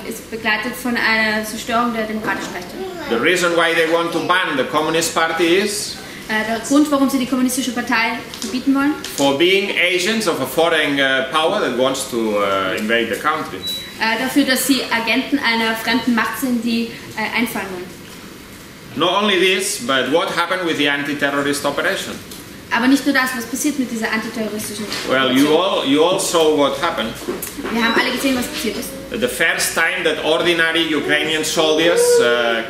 ist begleitet von einer Zerstörung der demokratischen Rechte. The reason why they want to ban the Communist Party is der Grund, warum sie die kommunistische Partei verbieten wollen, for being agents of a foreign power that wants to invade the country. Dafür, dass sie Agenten einer fremden Macht sind, die einfallen wollen. Not only this, but what happened with the anti-terrorist operation? Aber nicht nur das, was passiert mit dieser antiterroristischen Well, you all saw what happened. Wir haben alle gesehen, was passiert ist. The first time that ordinary Ukrainian soldiers,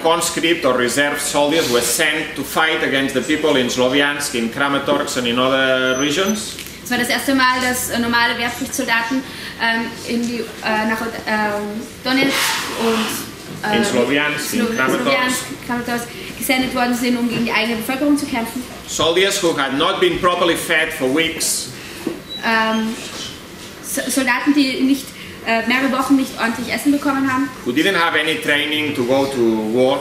conscript or reserve soldiers, were sent to fight against the people in Sloviansk, in Kramatorsk and in other regions. Es war das erste Mal, dass normale Wehrpflichtsoldaten nach Donetsk und in Sloviansk, in Kramatorsk gesendet worden sind, um gegen die eigene Bevölkerung zu kämpfen. Soldiers who had not been properly fed for weeks. Soldaten, die nicht mehrere Wochen nicht ordentlich Essen bekommen haben. Who didn't have any training to go to war.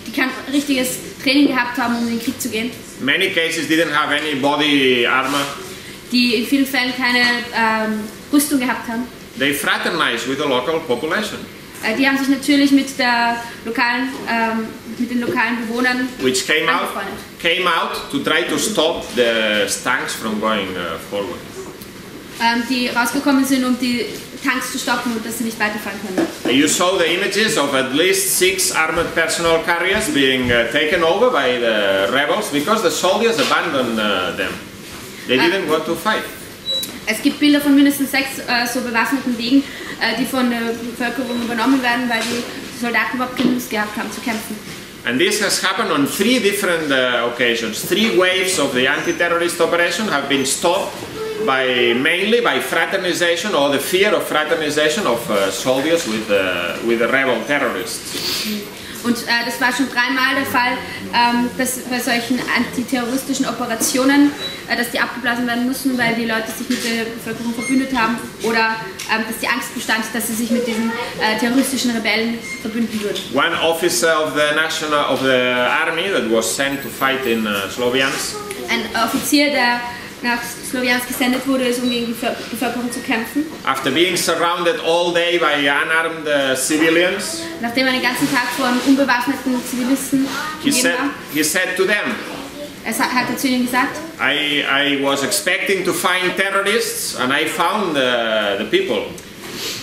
Die kein richtiges Training gehabt haben, um in den Krieg zu gehen. Many cases didn't have any body armor. Die in vielen Fällen keine Rüstung gehabt haben. They fraternized with the local population. Die haben sich natürlich mit den lokalen Bewohnern which came out to try to stop the tanks from going forward. Die rausgekommen sind, um die Tanks zu stoppen und dass sie nicht weiterfahren können. You saw the images of at least 6 armored personnel carriers being taken over by the rebels because the soldiers abandoned them. They didn't want to fight. Es gibt Bilder von mindestens 6 so bewaffneten Wegen, die von der Bevölkerung übernommen werden, weil die Soldaten überhaupt keine Lust gehabt haben zu kämpfen. And this has happened on 3 different occasions. 3 waves of the anti-terrorist operation have been stopped mainly by fraternization or the fear of fraternization of soldiers with the rebel terrorists. Und das war schon 3-mal der Fall, dass bei solchen antiterroristischen Operationen, dass die abgeblasen werden mussten, weil die Leute sich mit der Bevölkerung verbündet haben oder dass die Angst bestand, dass sie sich mit diesen terroristischen Rebellen verbünden würden. One officer of the army that was sent to fight in Sloviansk. Ein Offizier, der nach Sloviansk gesendet wurde, um gegen die Bevölkerung zu kämpfen. After being surrounded all day by unarmed civilians, nachdem er den ganzen Tag von unbewaffneten Zivilisten umgeben war, he said to them, hat zu ihnen gesagt, I was expecting to find terrorists and I found the people.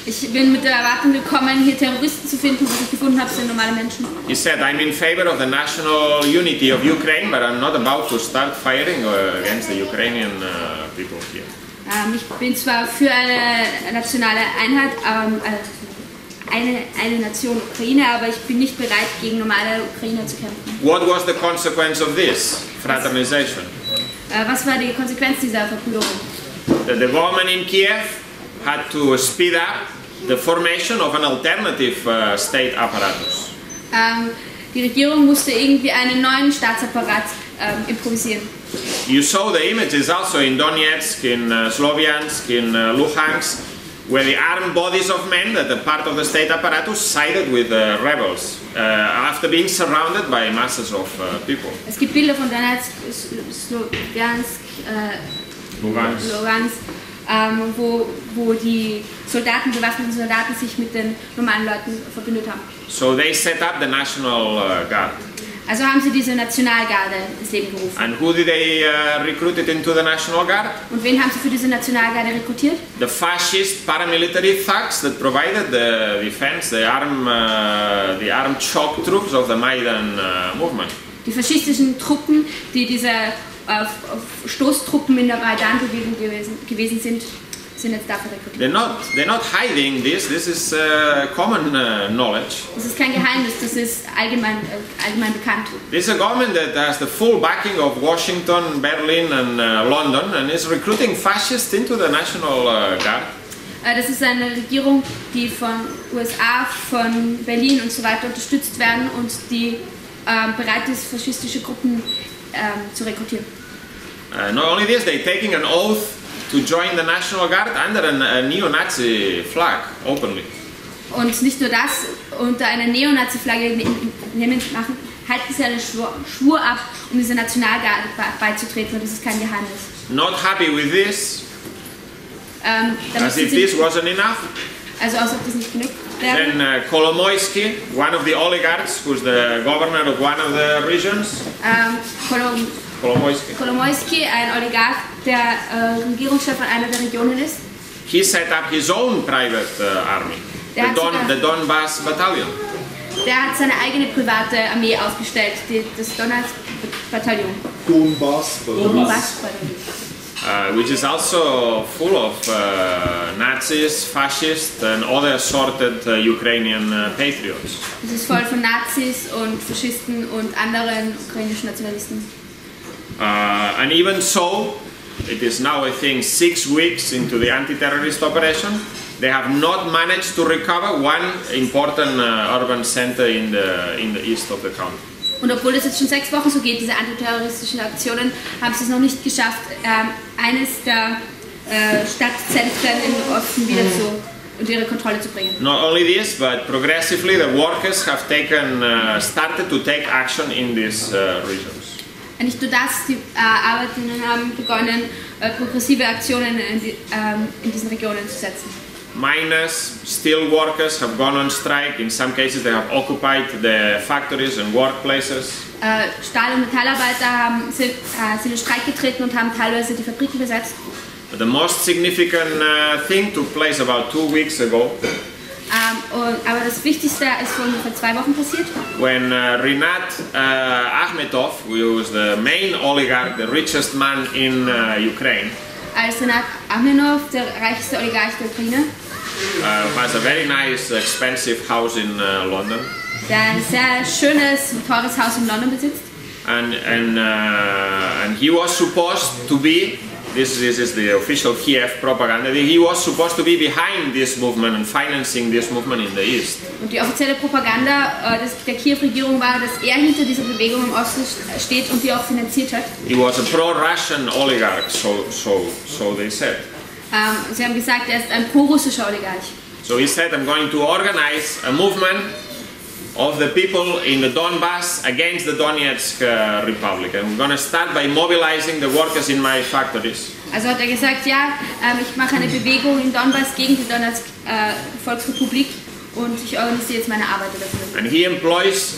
Ich bin mit der Erwartung gekommen, hier Terroristen zu finden, was ich gefunden habe, sind normale Menschen. He said, I'm in favor of the national unity of Ukraine, but I'm not about to start fighting against the Ukrainian people here. Ich bin zwar für eine nationale Einheit, eine Nation Ukraine, aber ich bin nicht bereit, gegen normale Ukrainer zu kämpfen. What was the consequence of this fraternization? Was war die Konsequenz dieser Verbrüderung? The government in Kiev had to speed up the formation of an alternative state apparatus. Die Regierung musste irgendwie einen neuen Staatsapparat improvisieren. You saw the images also in Donetsk, in Sloviansk, in Luhansk, where the armed bodies of men that are part of the state apparatus sided with the rebels after being surrounded by masses of people. Es gibt Bilder von Donetsk, Sloviansk, Luhansk, wo die bewaffneten Soldaten sich mit den normalen Leuten verbündet haben. So they set up the National Guard. Also haben sie diese Nationalgarde ins Leben gerufen. And who did they recruit into the National Guard? Und wen haben sie für diese Nationalgarde rekrutiert? The fascist paramilitary thugs that provided the defense, the armed shock troops of the Maidan movement. Die faschistischen Truppen, die diese Stoßtruppen in der Maidan-Bewegung gewesen sind jetzt dafür rekrutiert. They're not hiding this. This is common knowledge. Das ist kein Geheimnis. Das ist allgemein bekannt. This is a government that has the full backing of Washington, Berlin, and London, and is recruiting fascists into the National Guard. Das ist eine Regierung, die von USA, von Berlin und so weiter unterstützt werden und die bereit ist, faschistische Gruppen zu rekrutieren. Not only this, they're taking an oath to join the National Guard under a neo-Nazi flag, openly. Und nicht nur das, unter einer Neonazi-Flagge halten sie einen Schwur ab, um dieser Nationalgarde beizutreten, und das ist kein Geheimnis. Not happy with this, as if this wasn't enough. Also als ob das nicht genug wäre. Then Kolomoisky, one of the oligarchs, who's the governor of one of the regions. Kolomoisky, ein Oligarch, der Regierungschef von einer der Regionen ist. He set up his own private army, the Donbass Battalion. Der hat seine eigene private Armee aufgestellt, das Donbass-Bataillon. Which is also full of Nazis, fascists and other assorted Ukrainian patriots. Es ist voll von Nazis und Faschisten und anderen ukrainischen Nationalisten. And even so, it is now, I think, 6 weeks into the anti-terrorist operation. They have not managed to recover one important urban center in the east of the country. Und obwohl es jetzt schon 6 Wochen so geht, diese antiterroristischen Aktionen, haben sie es noch nicht geschafft, eines der Stadtzentren im Osten wieder unter ihre Kontrolle zu bringen. Not only this, but progressively the workers have started to take action in these regions. Nicht nur das, die Arbeiterinnen haben begonnen, progressive Aktionen in diesen Regionen zu setzen. miners, steel workers have gone on strike. In some cases they have occupied the factories and workplaces. Stahl- und Metallarbeiter sind in Streik getreten und haben teilweise die Fabriken besetzt. But the most significant thing took place about 2 weeks ago. Aber das Wichtigste ist vor ungefähr 2 Wochen passiert. When Rinat Akhmetov, who was the main oligarch, the richest man in Ukraine, Als Rinat Akhmetov, der reichste Oligarch der Ukraine, has a very nice, expensive house in London. Der ein sehr schönes, teures Haus in London besitzt. And he was supposed to be, this is the official Kiev propaganda, he was supposed to be behind this movement and financing this movement in the East. Und die offizielle Propaganda der Kiew-Regierung war, dass er hinter dieser Bewegung im Osten steht und die auch finanziert hat. He was a pro-Russian oligarch, so they said. Sie haben gesagt, er ist ein pro-russischer Oligarch. So he said, I'm going to organize a movement of the people in the Donbass against the Donetsk Republic. And we're going to start by mobilizing the workers in my factories. Also hat er gesagt, ja, ich mache eine Bewegung in Donbass gegen die Donetsk Volksrepublik und ich organisiere jetzt meine Arbeiter dafür. And he employs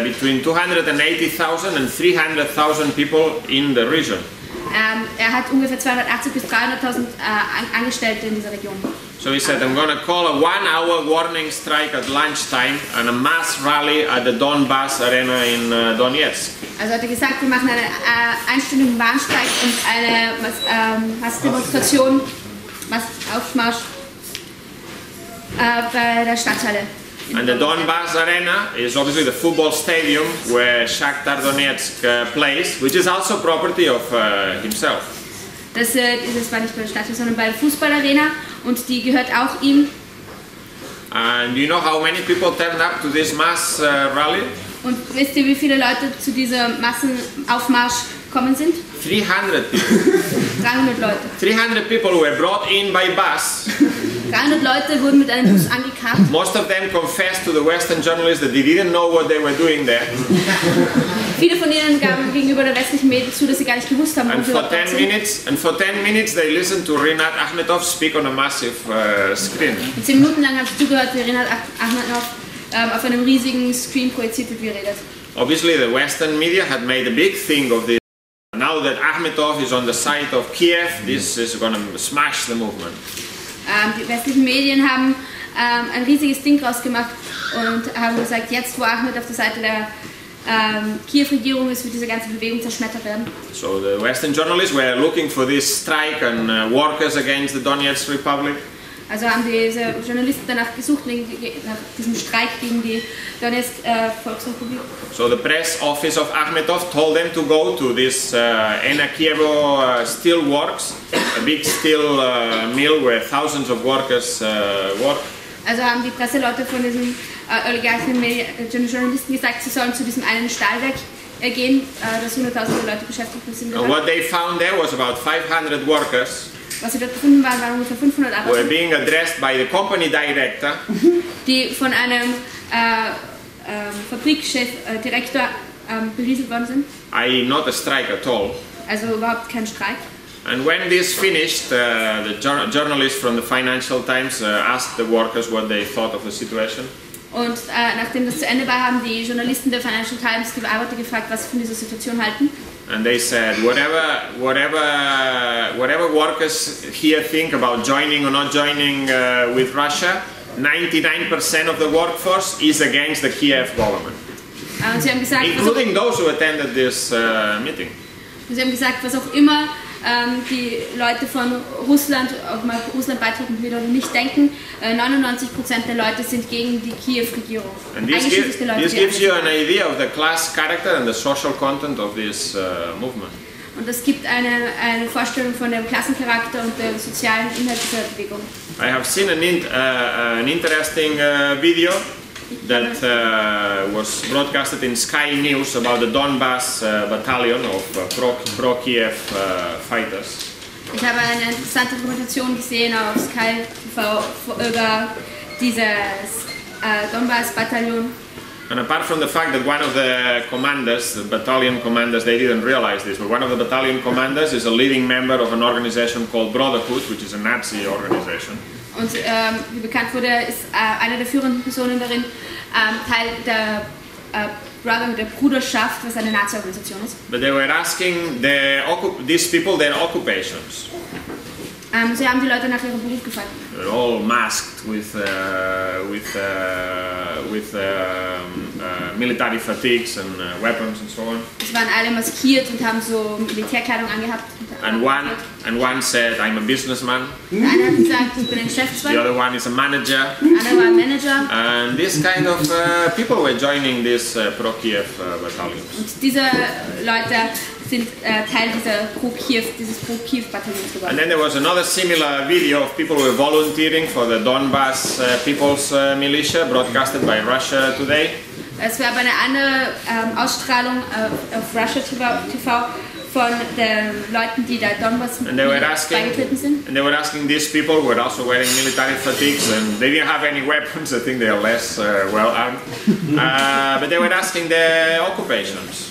between 280,000 and 300,000 people in the region. Er hat ungefähr 280 bis 300.000 Angestellte in dieser Region. So he said, I'm going to call a 1-hour warning strike at lunchtime and a mass rally at the Donbass arena in Donetsk. Also hat er gesagt, wir machen einen einstündigen Warnstreik und eine Massdemonstration, Aufmarsch bei der Stadthalle. And the Donbass arena is obviously the football stadium where Shakhtar Donetsk plays, which is also property of himself. Das war nicht bei der Stadthalle, sondern bei der Fußballarena und die gehört auch ihm. And do you know how many people turned up to this mass rally? Und wisst ihr, wie viele Leute zu diesem Massenaufmarsch gekommen sind? 300 people. 300 Leute. 300 people were brought in by bus. 300 Leute wurden mit einem Bus angekarrt. Most of them confessed to the Western journalists that they didn't know what they were doing there. Viele von ihnen gaben gegenüber der westlichen Medien zu, dass sie gar nicht gewusst haben, wo sie dort sind. And for 10 minutes they listened to Rinat Akhmetov speak on a massive screen. Und 10 Minuten lang haben sie zugehört, wie Rinat Akhmetov auf einem riesigen Screen projiziert wird, wie er redet. Obviously the Western media had made a big thing of this. Now that Akhmetov is on the side of Kiev, this is going to smash the movement. Die westlichen Medien haben ein riesiges Ding draus gemacht und haben gesagt, jetzt wo Ahmed auf der Seite der Kiew-Regierung ist, wird diese ganze Bewegung zerschmettert werden. So the Western journalists were looking for this strike and workers against the Donetsk Republic. Also haben diese Journalisten danach gesucht, nach diesem Streik gegen die Donetsk Volksrepublik. So the press office of Akhmetov told them to go to this Enakievo steel works, a big steel mill where thousands of workers work. Also haben die Presseleute von diesen Journalisten gesagt, sie sollen zu diesem einen Stahlwerk gehen, das 100.000 Leute beschäftigt sind. And what they found there was about 500 workers. Was sie dort gefunden waren, waren ungefähr 500 Arbeiter. Were being addressed by the company director. Die von einem Fabrikchef, Direktor berieselt worden sind. I.e. not a strike at all. Also überhaupt kein Streik. And when this finished, the journalist from the Financial Times asked the workers what they thought of the situation. Und nachdem das zu Ende war, haben die Journalisten der Financial Times die Arbeiter gefragt, was sie von dieser Situation halten. And they said, whatever workers here think about joining or not joining with Russia, 99% of the workforce is against the Kiev government. Und sie haben gesagt, including those who attended this meeting. Und sie haben gesagt, was auch immer die Leute von Russland, ob man Russland beitreten will oder nicht, denken, 99% der Leute sind gegen die Kiew-Regierung. And this gives you an idea of the class character and the social content of this movement. Und das gibt eine Vorstellung von dem Klassencharakter und dem sozialen Inhalt dieser Bewegung. I have seen an interesting video that was broadcasted in Sky News about the Donbass battalion of pro-Kiev fighters. Ich habe eine interessante Dokumentation gesehen auf Sky TV über dieses Donbass-Bataillon. And apart from the fact that one of the commanders, the battalion commanders, they didn't realize this, but one of the battalion commanders is a leading member of an organization called Brotherhood, which is a Nazi organization. Und wie bekannt wurde, ist eine der führenden Personen darin Teil der Bruderschaft, was eine Nazi-Organisation ist. But they were asking these people their occupations. Sie haben die Leute nach ihrem Beruf gefragt. They're all masked with military fatigues and weapons and so on. Sie waren alle maskiert und haben so Militärkleidung angehabt. And one said, "I'm a businessman." Der eine hat gesagt, ich bin ein Geschäftsmann. The other one is a manager. Der andere war ein Manager. And this kind of people were joining this pro-Kiev battalions. Und diese Leute sind Teil dieses Pro-Kiev-Bataillons geworden. And then there was another similar video of people who were volunteering for the Donbass People's Militia, broadcasted by Russia Today. Es war aber eine andere Ausstrahlung auf Russia TV von den Leuten, die der Donbass beigetreten sind. And they were asking these people who were also wearing military fatigues, and they didn't have any weapons. I think they are less well armed. But they were asking their occupations.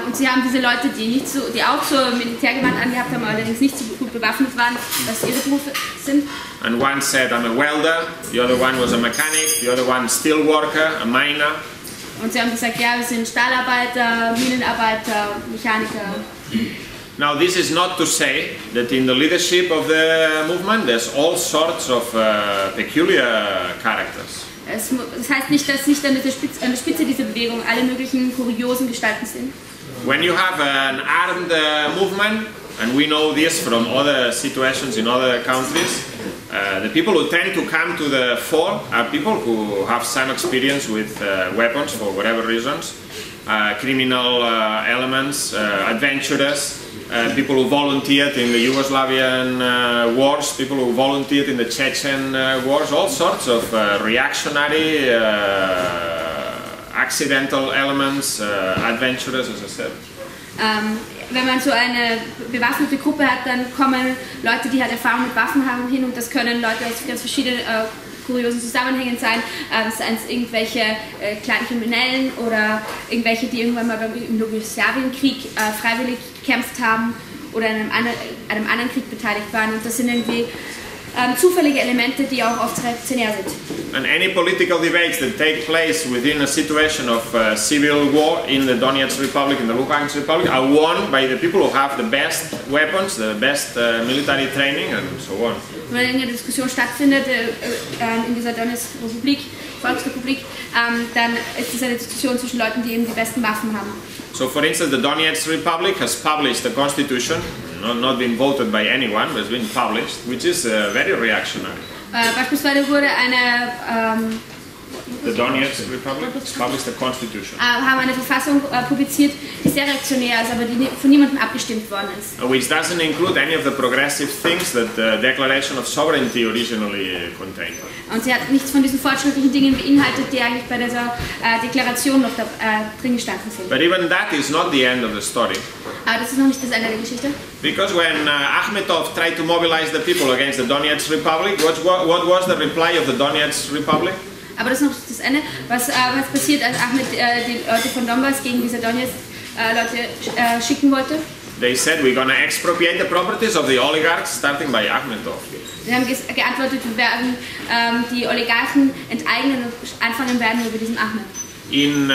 Und sie haben diese Leute, die auch so Militärgewand angehabt haben, allerdings nicht so gut bewaffnet waren, was ihre Berufe sind. And one said, "I'm a welder." The other one was a mechanic. The other one, steel worker, a miner. Und sie haben gesagt, ja, wir sind Stahlarbeiter, Minenarbeiter, Mechaniker. Now, this is not to say that in the leadership of the movement there's all sorts of peculiar characters. Das heißt nicht, dass nicht an der Spitze dieser Bewegung alle möglichen kuriosen Gestalten sind. When you have an armed movement, and we know this from other situations in other countries, the people who tend to come to the fore are people who have some experience with weapons for whatever reasons, criminal elements, adventurers, people who volunteered in the Yugoslavian wars, people who volunteered in the Chechen wars, all sorts of reactionary, accidental elements, adventurers, as I said. Wenn man so eine bewaffnete Gruppe hat, dann kommen Leute, die halt Erfahrung mit Waffen haben, hin, und das können Leute aus ganz verschiedenen kuriosen Zusammenhängen sein, seien es irgendwelche kleinen Kriminellen oder irgendwelche, die irgendwann mal im Jugoslawienkrieg freiwillig gekämpft haben oder an einem anderen Krieg beteiligt waren, und das sind irgendwie zufällige Elemente, die auch oft reaktionär sind. And any political debates that take place within a situation of civil war in the Donetsk Republic, in the Luhansk Republic, are won by the people who have the best weapons, the best military training, and so on. Wenn eine Diskussion stattfindet in dieser Donetsk Republik, Volksrepublik, dann ist es eine Diskussion zwischen Leuten, die eben die besten Waffen haben. So, for instance, the Donetsk Republic has published a constitution, not been voted by anyone, but has been published, which is very reactionary. Beispielsweise wurde The Donetsk Republic has published a constitution, haben eine Verfassung publiziert, die sehr reaktionär ist, aber die von niemandem abgestimmt worden ist. which doesn't include any of the progressive things that the Declaration of Sovereignty originally contained. Und sie hat nichts von diesen fortschrittlichen Dingen beinhaltet, die eigentlich bei dieser Deklaration noch drin gestanden sind. But even that is not the end of the story. Aber das ist noch nicht das Ende der Geschichte. Because when Akhmetov tried to mobilize the people against the Donetsk Republic, what was the reply of the Donetsk Republic? Aber das ist noch nicht das Ende. Was passiert, als Ahmed die Leute von Donbass gegen diese Donetsk-Leute schicken wollte? They said, we're going to expropriate the properties of the oligarchs, starting by Akhmetov. Sie haben geantwortet, wir werden die Oligarchen enteignen und anfangen werden über diesen Ahmed. In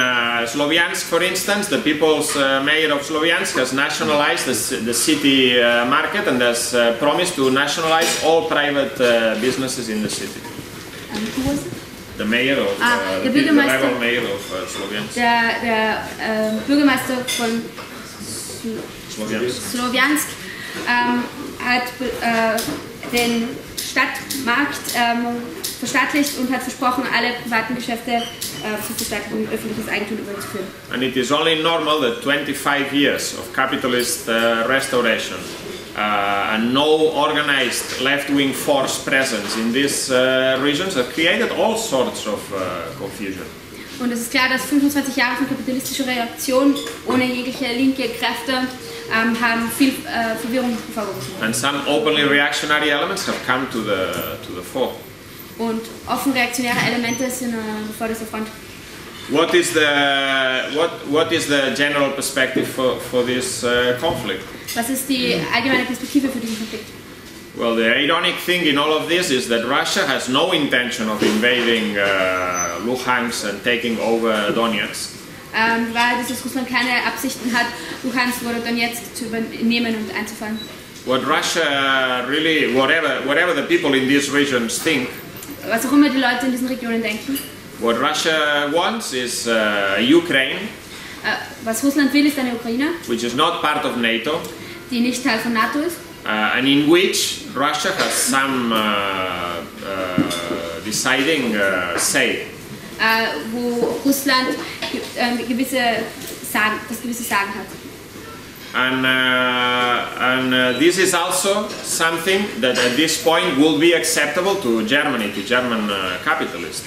Sloviansk, for instance, the people's mayor of Sloviansk has nationalized the city market and has promised to nationalize all private businesses in the city. Who was it? The mayor of der the Bürgermeister, rebel mayor of Sloviansk. Der Bürgermeister von Sloviansk hat den Stadtmarkt verstaatlicht und hat versprochen, alle privaten Geschäfte zu verstaatlichen und öffentliches Eigentum überzuführen. And it is only normal that 25 years of capitalist restoration and no organized left-wing force presence in these regions have created all sorts of confusion. Und es ist klar, dass 25 Jahre von kapitalistischer Reaktion ohne jegliche linke Kräfte haben viel Verwirrung hervorgerufen. And some openly reactionary elements have come to the fore. Und offen reaktionäre Elemente sind an vorderster Front. What is the general perspective for this conflict? Was ist die allgemeine Perspektive für diesen Konflikt? Well, the ironic thing in all of this is that Russia has no intention of invading Luhansk and taking over Donetsk. Weil dass Russland keine Absichten hat, Luhansk oder Donetsk zu übernehmen und einzufallen. What Russia really, whatever the people in these regions think, was auch immer die Leute in diesen Regionen denken, what Russia wants is Ukraine, was Russland will, ist eine Ukraine, which is not part of NATO, die nicht Teil von NATO ist, and in which Russia has some deciding say. Wo Russland gewisse Sagen hat. And this is also something that at this point will be acceptable to Germany, to German capitalists.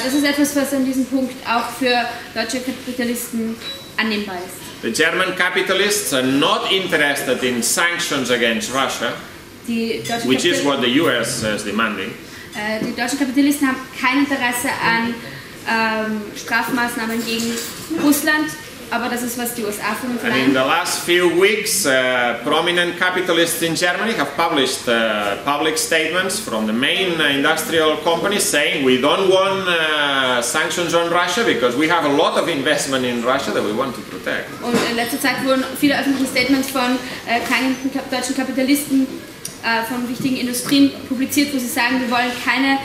Das ist etwas, was an diesem Punkt auch für deutsche Kapitalisten annehmbar ist. The German capitalists are not interested in sanctions against Russia, which is what the US is demanding. Die deutschen Kapitalisten haben kein Interesse an Strafmaßnahmen gegen Russland, aber das ist, was die USA von uns verlangen. And in the last few weeks, prominent capitalists in Germany have published public statements from the main industrial companies saying we don't want sanctions on Russia because we have a lot of investment in Russia that we want to protect. Und in letzter Zeit wurden viele öffentliche Statements von kleinen deutschen Kapitalisten von wichtigen Industrien publiziert, wo sie sagen, wir wollen keine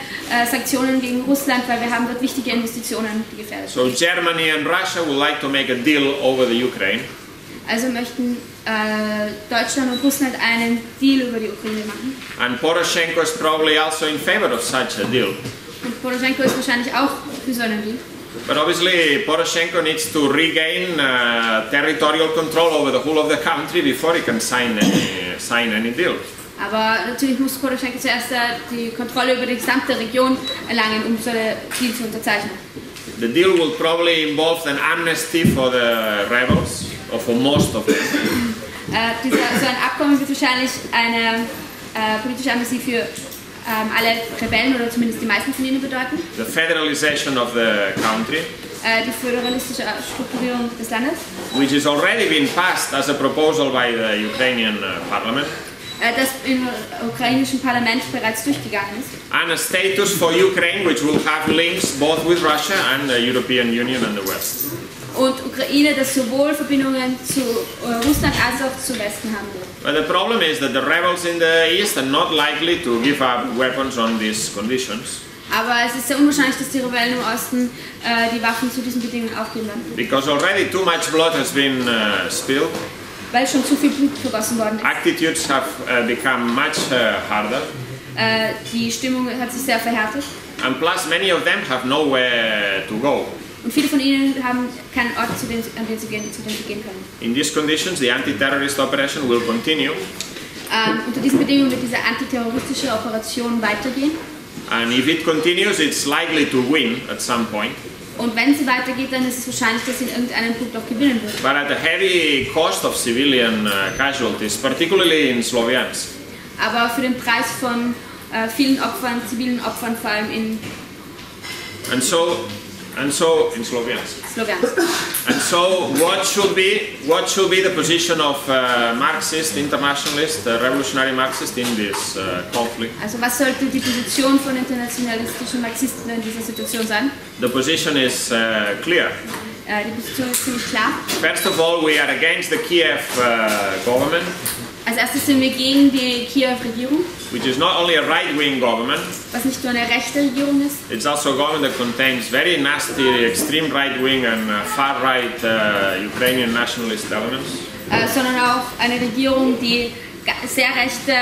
Sanktionen gegen Russland, weil wir haben dort wichtige Investitionen, die gefährdet sind. So Germany and Russia would like to make a deal over the Ukraine. Also möchten Deutschland und Russland einen Deal über die Ukraine machen. And Poroshenko is probably also in favor of such a deal. Und Poroshenko ist wahrscheinlich auch für so einen Deal. But obviously Poroshenko needs to regain territorial control over the whole of the country before he can sign any deal. Aber natürlich muss Poroshenko zuerst die Kontrolle über die gesamte Region erlangen, um so ein Deal zu unterzeichnen. The deal will probably involve an amnesty for the rebels, or for most of them. So ein Abkommen wird wahrscheinlich eine politische Amnestie für alle Rebellen oder zumindest die meisten von ihnen bedeuten. The federalization of the country. Die föderalistische Strukturierung des Landes. Which has already been passed as a proposal by the Ukrainian parliament. Das im ukrainischen Parlament bereits durchgegangen ist. And a status for Ukraine which will have links both with Russia and the European Union and the West. Und Ukraine, das sowohl Verbindungen zu Russland als auch zum Westen haben wird. But the problem is that the rebels in the east are not likely to give up weapons on these conditions. Aber es ist sehr unwahrscheinlich, dass die Rebellen im Osten die Waffen zu diesen Bedingungen aufgeben werden. Because already too much blood has been spilled. Weil schon zu viel Blut vergossen worden ist. Attitudes have become much harder. Die Stimmung hat sich sehr verhärtet. And plus many of them have nowhere to go. Und viele von ihnen haben keinen Ort, zu dem sie gehen können. In these conditions, the anti-terrorist operation will continue. Unter diesen Bedingungen wird diese antiterroristische Operation weitergehen. And if it continues, it's likely to win at some point. Und wenn sie weitergeht, dann ist es wahrscheinlich, dass sie in irgendeinem Punkt auch gewinnen wird. But at a heavy cost of civilian casualties, particularly in Sloviansk. Aber für den Preis von vielen Opfern, zivilen Opfern, vor allem in in Sloviansk. And so, what should be the position of Marxist, internationalist, revolutionary Marxist in this conflict? Also, was sollte die Position von internationalistischen Marxisten in dieser Situation sein? The position is clear. Die Position ist ziemlich klar. First of all, we are against the Kiev government. Als erstes sind wir gegen die Kiew-Regierung. Which is not only a right-wing government. Was nicht nur eine rechte Regierung ist. It's also a government that contains very nasty, extreme right-wing and far-right Ukrainian nationalist elements. Sondern auch eine Regierung, die sehr rechte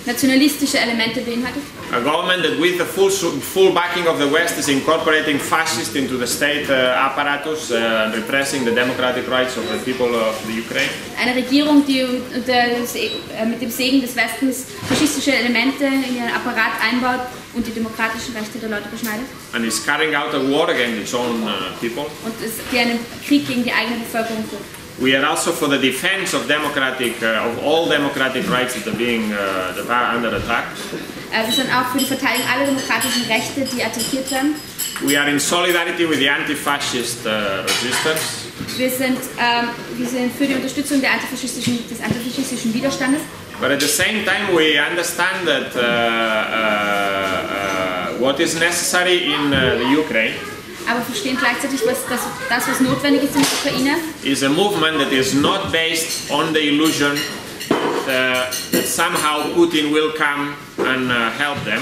nationalistische Elemente beinhaltet. A government that with the full backing of the West is incorporating fascists into the state apparatus, repressing the democratic rights of the people of the Ukraine. Eine Regierung, die mit dem Segen des Westens faschistische Elemente in ihren Apparat einbaut und die demokratischen Rechte der Leute beschneidet. And is carrying out a war against its own people. Und die einen Krieg gegen die eigene Bevölkerung führt. We are also for the defense of all democratic rights that are under attack. Wir sind auch für die Verteidigung aller demokratischen Rechte, die attackiert werden. We are in solidarity with the anti-fascist resistance. Wir sind für die Unterstützung des antifaschistischen Widerstandes. But at the same time, we understand that what is necessary in the Ukraine aber verstehen gleichzeitig, was notwendig ist in der Ukraine, is a movement that is not based on the illusion that somehow Putin will come and help them.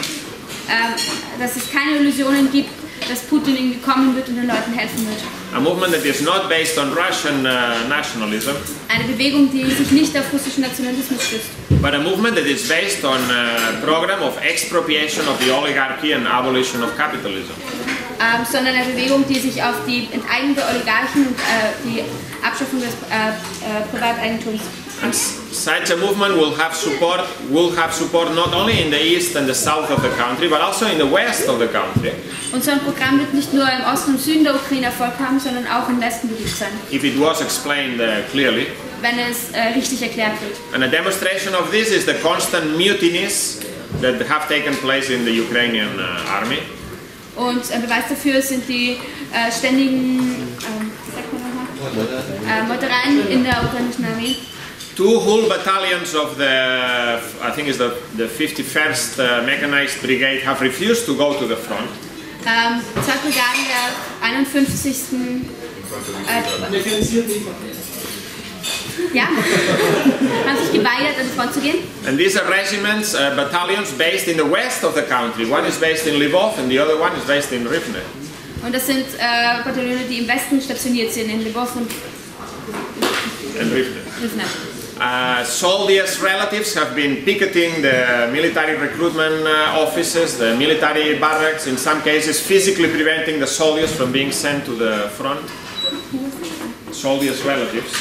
Dass es keine Illusionen gibt, dass Putin irgendwie kommen wird und den Leuten helfen wird. A movement that is not based on Russian nationalism. Eine Bewegung, die sich nicht auf russischen Nationalismus stützt. But a movement that is based on a program of expropriation of the oligarchy and abolition of capitalism. Sondern eine Bewegung, die sich auf die Enteignung der Oligarchen und die Abschaffung des Privateigentums. And such a movement will have support not only in the east and the south of the country, but also in the west of the country. Und so ein Programm wird nicht nur im Osten und Süden der Ukraine Erfolg haben, sondern auch im Westen beliebt sein. If it was explained clearly. Wenn es richtig erklärt wird. And a demonstration of this is the constant mutinies that have taken place in the Ukrainian army. Und ein Beweis dafür sind die ständigen Meutereien in der ukrainischen Armee. 2 whole battalions of I think it's the 51st Mechanized Brigade have refused to go to the front. 2 Brigaden der 51. Ja, haben sich geweigert, an die Front zu gehen. And these are regiments, battalions based in the west of the country. One is based in Lvov and the other one is based in Rivne. Und das sind Bataillone, die im Westen stationiert sind, in Lvov und Rivne. Soldiers' relatives have been picketing the military recruitment offices, the military barracks, in some cases physically preventing the soldiers from being sent to the front. Soldiers' relatives.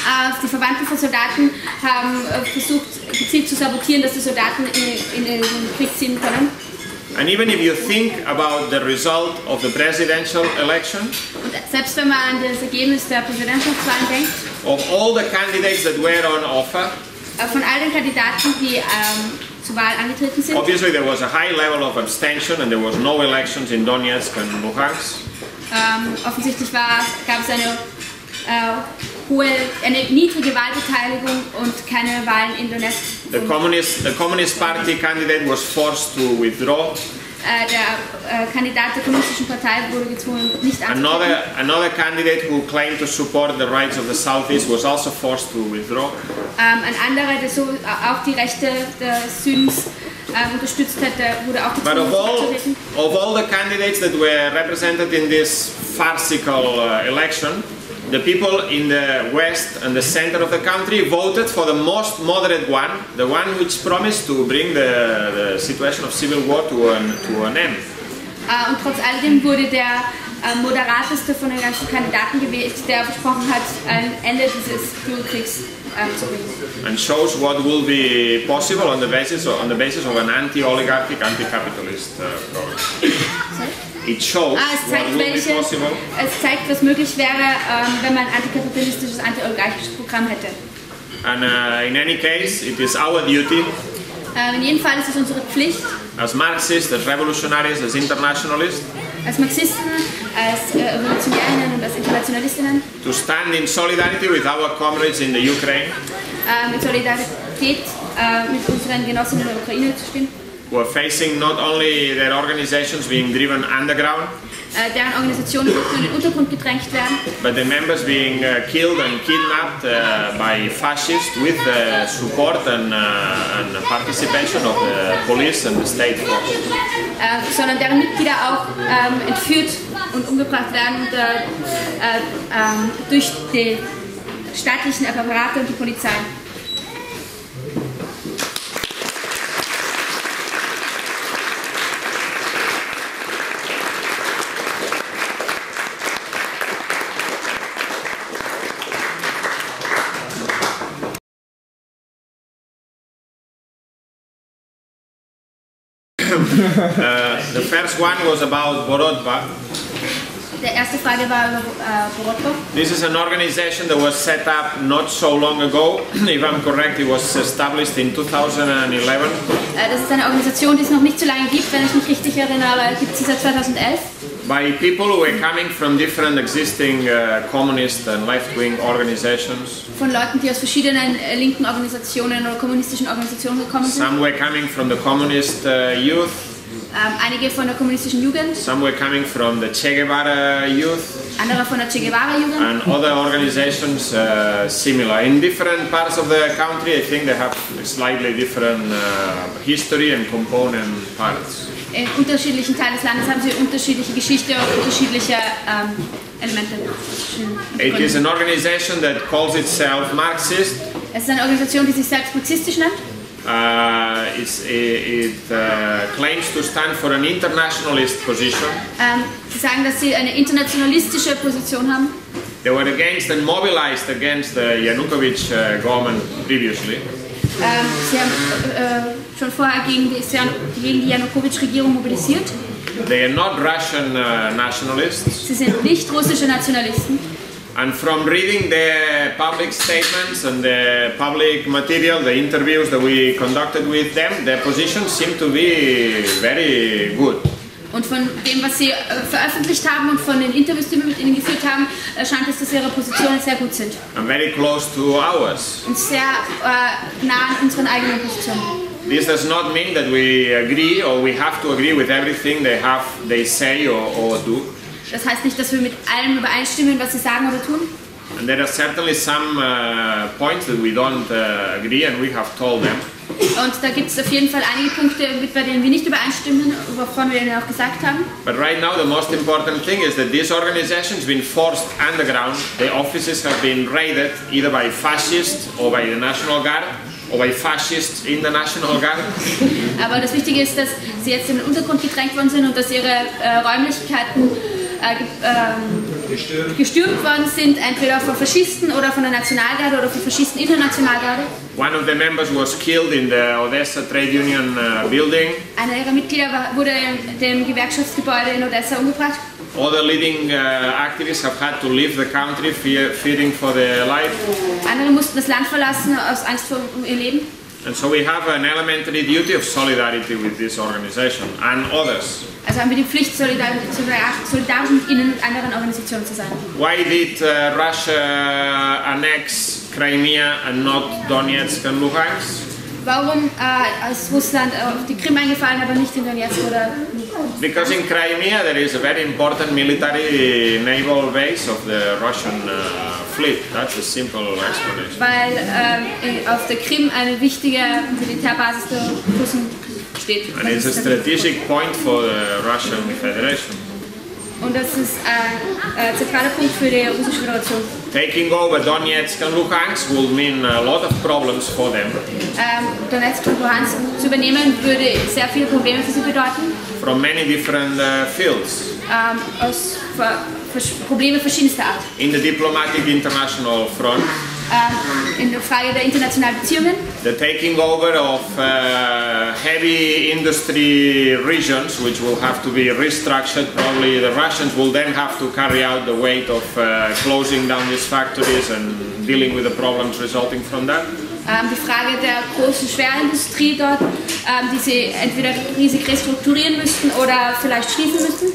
Die Verwandten von Soldaten haben versucht, gezielt zu sabotieren, dass die Soldaten in den Krieg ziehen können. And even if you think about the result of the presidential election, und selbst wenn man an das Ergebnis der Präsidentschaftswahlen denkt, of all the candidates that were on offer, von all den Kandidaten, die zur Wahl angetreten sind, obviously there was a high level of abstention and there was no elections in Donetsk and Luhansk. Offensichtlich gab es eine niedrige Wahlbeteiligung und keine Wahlen in Donetsk. The Communist Party candidate was forced to withdraw. Der Kandidat der Kommunistischen Partei wurde gezwungen, nicht anzutreten. Another candidate who claimed to support the rights of the Southeast was also forced to withdraw. Ein anderer, der so auch die Rechte des Südens unterstützt hätte, wurde auch gezwungen, anzutreten. Of all the candidates that were represented in this farcical election, the people in the west and the center of the country voted for the most moderate one, the one which promised to bring the situation of civil war to an end. Und trotz alledem wurde der moderateste von den ganzen Kandidaten gewählt, der versprochen hat, ein Ende dieses Bürgerkriegs zu bringen. And shows what will be possible on the basis of an anti-oligarchic, anti-capitalist program. It shows what will be possible. Es zeigt, was möglich wäre, wenn man ein antikapitalistisches, anti-oligarchisches Programm hätte. And in any case, it is our duty. In jedem Fall ist es unsere Pflicht. As Marxists, as revolutionaries, as internationalists. Als Marxisten, als Revolutionärinnen und als Internationalistinnen. To stand in solidarity with our comrades in the Ukraine. Mit Solidarität mit unseren Genossen in der Ukraine zu stehen. Who are facing not only their organizations being driven underground, deren Organisationen nicht nur in den Untergrund gedrängt werden, but the members being killed and kidnapped by fascists with the support and participation of the police and the state force. Sondern deren Mitglieder auch entführt und umgebracht werden durch die staatlichen Apparate und die Polizei. The first one was about Borodba. Die erste Frage war über Borotko. This is an organization that was set up not so long ago. If I'm correct, it was established in 2011. Das ist eine Organisation, die es noch nicht so lange gibt, wenn ich mich richtig erinnere, gibt es sie seit 2011. By people who were coming from different existing communist and left-wing organizations. Von Leuten, die aus verschiedenen linken Organisationen oder kommunistischen Organisationen gekommen sind. Some were coming from the communist youth. Einige von der kommunistischen Jugend. Some were coming from the Che Guevara youth. Andere von der Che Guevara Jugend. And other organizations similar. In different parts of the country, I think they have slightly different history and component parts. In unterschiedlichen Teilen des Landes haben sie unterschiedliche Geschichte und unterschiedliche Elemente. It is an organization that calls itself Marxist. Es ist eine Organisation, die sich selbst marxistisch nennt. It claims to stand for an internationalist position. Sie sagen, dass sie eine internationalistische Position haben. They were against and mobilized against the Yanukovych government previously. Sie haben schon vorher gegen die Janukowitsch-Regierung mobilisiert. They are not Russian nationalists. Sie sind nicht russische Nationalisten. And from reading the public statements and the public material, the interviews that we conducted with them, their positions seem to be very good. Und von dem, was sie veröffentlicht haben und von den Interviews, die wir mit ihnen geführt haben, scheint es, dass ihre Positionen sehr gut sind. And very close to ours. Und sehr nah an unseren eigenen Positionen. This does not mean that we agree or we have to agree with everything they say or do. Das heißt nicht, dass wir mit allem übereinstimmen, was sie sagen oder tun. And there are certainly some points that we don't agree, and we have told them. Und da gibt es auf jeden Fall einige Punkte, bei denen wir nicht übereinstimmen, wovon wir ihnen auch gesagt haben. But right now the most important thing is that this organization has been forced underground. The offices have been raided either by fascists or by the National Guard or by fascists in the National Guard. Aber das Wichtige ist, dass sie jetzt in den Untergrund gedrängt worden sind und dass ihre Räumlichkeiten gestürmt worden sind, entweder von Faschisten oder von der Nationalgarde oder von Faschisten in der Nationalgarde. One of the members was killed in the Odessa Trade Union building. Einer ihrer Mitglieder wurde in dem Gewerkschaftsgebäude in Odessa umgebracht. Other leading activists have had to leave the country, fearing for their life. Andere mussten das Land verlassen aus Angst vor ihr Leben. And so we have an elementary duty of solidarity with this organization and others. Also haben wir die Pflicht, solidarisch mit ihnen und anderen Organisationen zu sein. Why did Russia annex Crimea and not Donetsk and Luhansk? Warum ist Russland auf die Krim eingefallen, aber nicht in Donetsk oder Luhansk? Because in Crimea there is a very important military naval base of the Russian fleet. That's a simple explanation. Weil auf der Krim eine wichtige Militärbasis der Russen steht. And it's a strategic point for the Russian Federation. Und das ist ein zentraler Punkt für die russische Föderation. Taking over Donetsk and Luhansk will mean a lot of problems for them. Donetsk und Luhansk zu übernehmen würde sehr viele Probleme für sie bedeuten. From many different fields. Aus Probleme verschiedenster Art. In the diplomatic international front. In der Frage der internationalen Beziehungen. The taking over of heavy industry regions, which will have to be restructured. Probably the Russians will then have to carry out the weight of closing down these factories and dealing with the problems resulting from that. Die Frage der großen Schwerindustrie dort, die sie entweder riesig restrukturieren müssten oder vielleicht schließen müssten.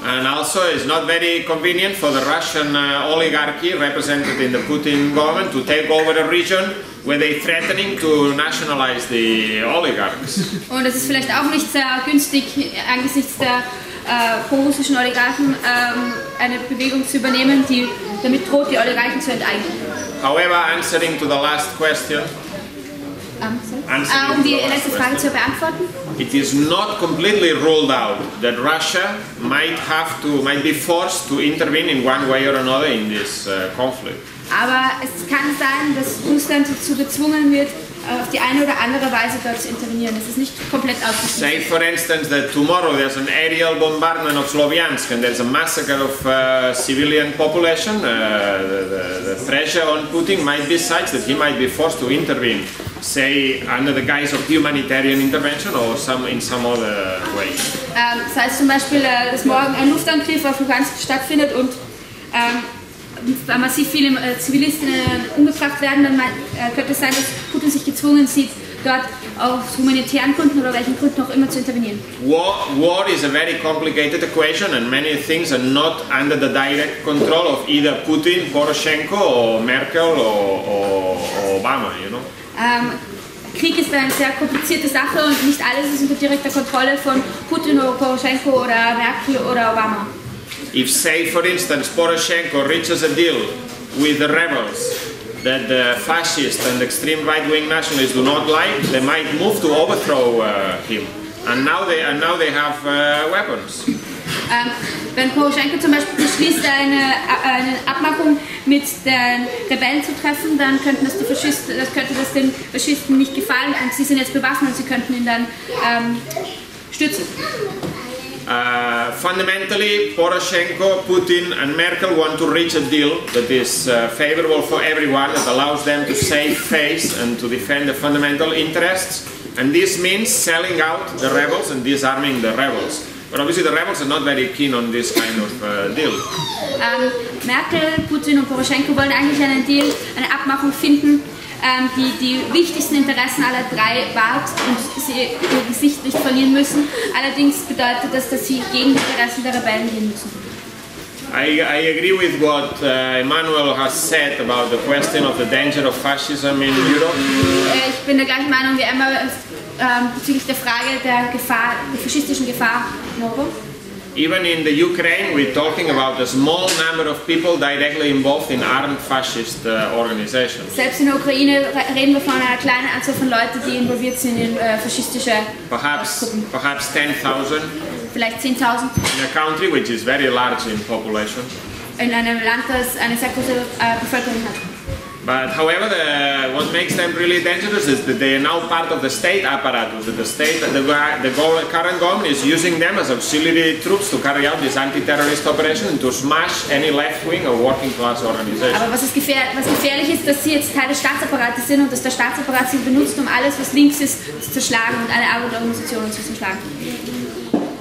And also it's not very convenient for the Russian oligarchy represented in the Putin government to take over a region where they're threatening to nationalize the oligarchs. Und es ist vielleicht auch nicht sehr günstig angesichts der pro-russischen Oligarchen eine Bewegung zu übernehmen, die damit droht, die Oligarchen zu enteignen. However, answering to the last question, um die letzte Frage zu beantworten. It is not completely ruled out that Russia might be forced to intervene in one way or another in this conflict. Aber es kann sein, dass Russland dazu gezwungen wird, auf die eine oder andere Weise dort zu intervenieren. Es ist nicht komplett ausgeschlossen. Say for instance that tomorrow there's an aerial bombardment of Sloviansk and there's a massacre of civilian population. The pressure on Putin might be such that he might be forced to intervene say under the guise of humanitarian intervention or in some other way. Das heißt zum Beispiel, dass morgen ein Luftangriff auf Lugansk stattfindet und massiv viele Zivilistinnen umgebracht werden, dann könnte es sein, dass Putin sich gezwungen sieht, dort aus humanitären Gründen oder welchen Gründen auch immer zu intervenieren. War is a very complicated equation and many things are not under the direct control of either Putin, Poroshenko or Merkel or Obama, you know. Krieg ist eine sehr komplizierte Sache und nicht alles ist unter direkter Kontrolle von Putin oder Poroshenko oder Merkel oder Obama. If, say, for instance, Poroshenko reaches a deal with the rebels that the fascist and extreme right-wing nationalists do not like, they might move to overthrow him. And now they have weapons. Wenn Poroshenko zum Beispiel beschließt, eine Abmachung mit den Rebellen zu treffen, dann könnte das den Faschisten nicht gefallen und sie sind jetzt bewaffnet und sie könnten ihn dann stürzen. Fundamentally, Poroshenko, Putin and Merkel want to reach a deal that is favorable for everyone, that allows them to save face and to defend the fundamental interests. And this means selling out the rebels and disarming the rebels. But obviously the rebels are not very keen on this kind of deal. Merkel, Putin und Poroshenko wollen eigentlich einen Deal, eine Abmachung finden, die die wichtigsten Interessen aller drei wahrt und sie ihr Gesicht nicht verlieren müssen. Allerdings bedeutet das, dass sie gegen die Interessen der Rebellen gehen müssen. I agree with what Emmanuel has said about the question of the danger of fascism in Europe. Ich bin der gleichen Meinung wie Emma bezüglich der Frage der faschistischen Gefahr in Europa. Even in the Ukraine, we're talking about a small number of people directly involved in armed fascist organizations. Selbst in der Ukraine reden wir von einer kleinen Anzahl von Leuten, die involviert sind in faschistische Gruppen. Perhaps 10,000. Vielleicht 10.000. In a country which is very large in population. In einem Land, das eine sehr große Bevölkerung hat. But however, what makes them really dangerous is that they are now part of the state apparatus. That the current government is using them as auxiliary troops to carry out this anti-terrorist operation and to smash any left-wing or working-class organization. Aber was gefährlich ist, dass sie jetzt Teil des Staatsapparates sind und dass der Staatsapparat sie benutzt, um alles, was links ist, zu zerschlagen und alle Arbeiterorganisationen zu zerschlagen.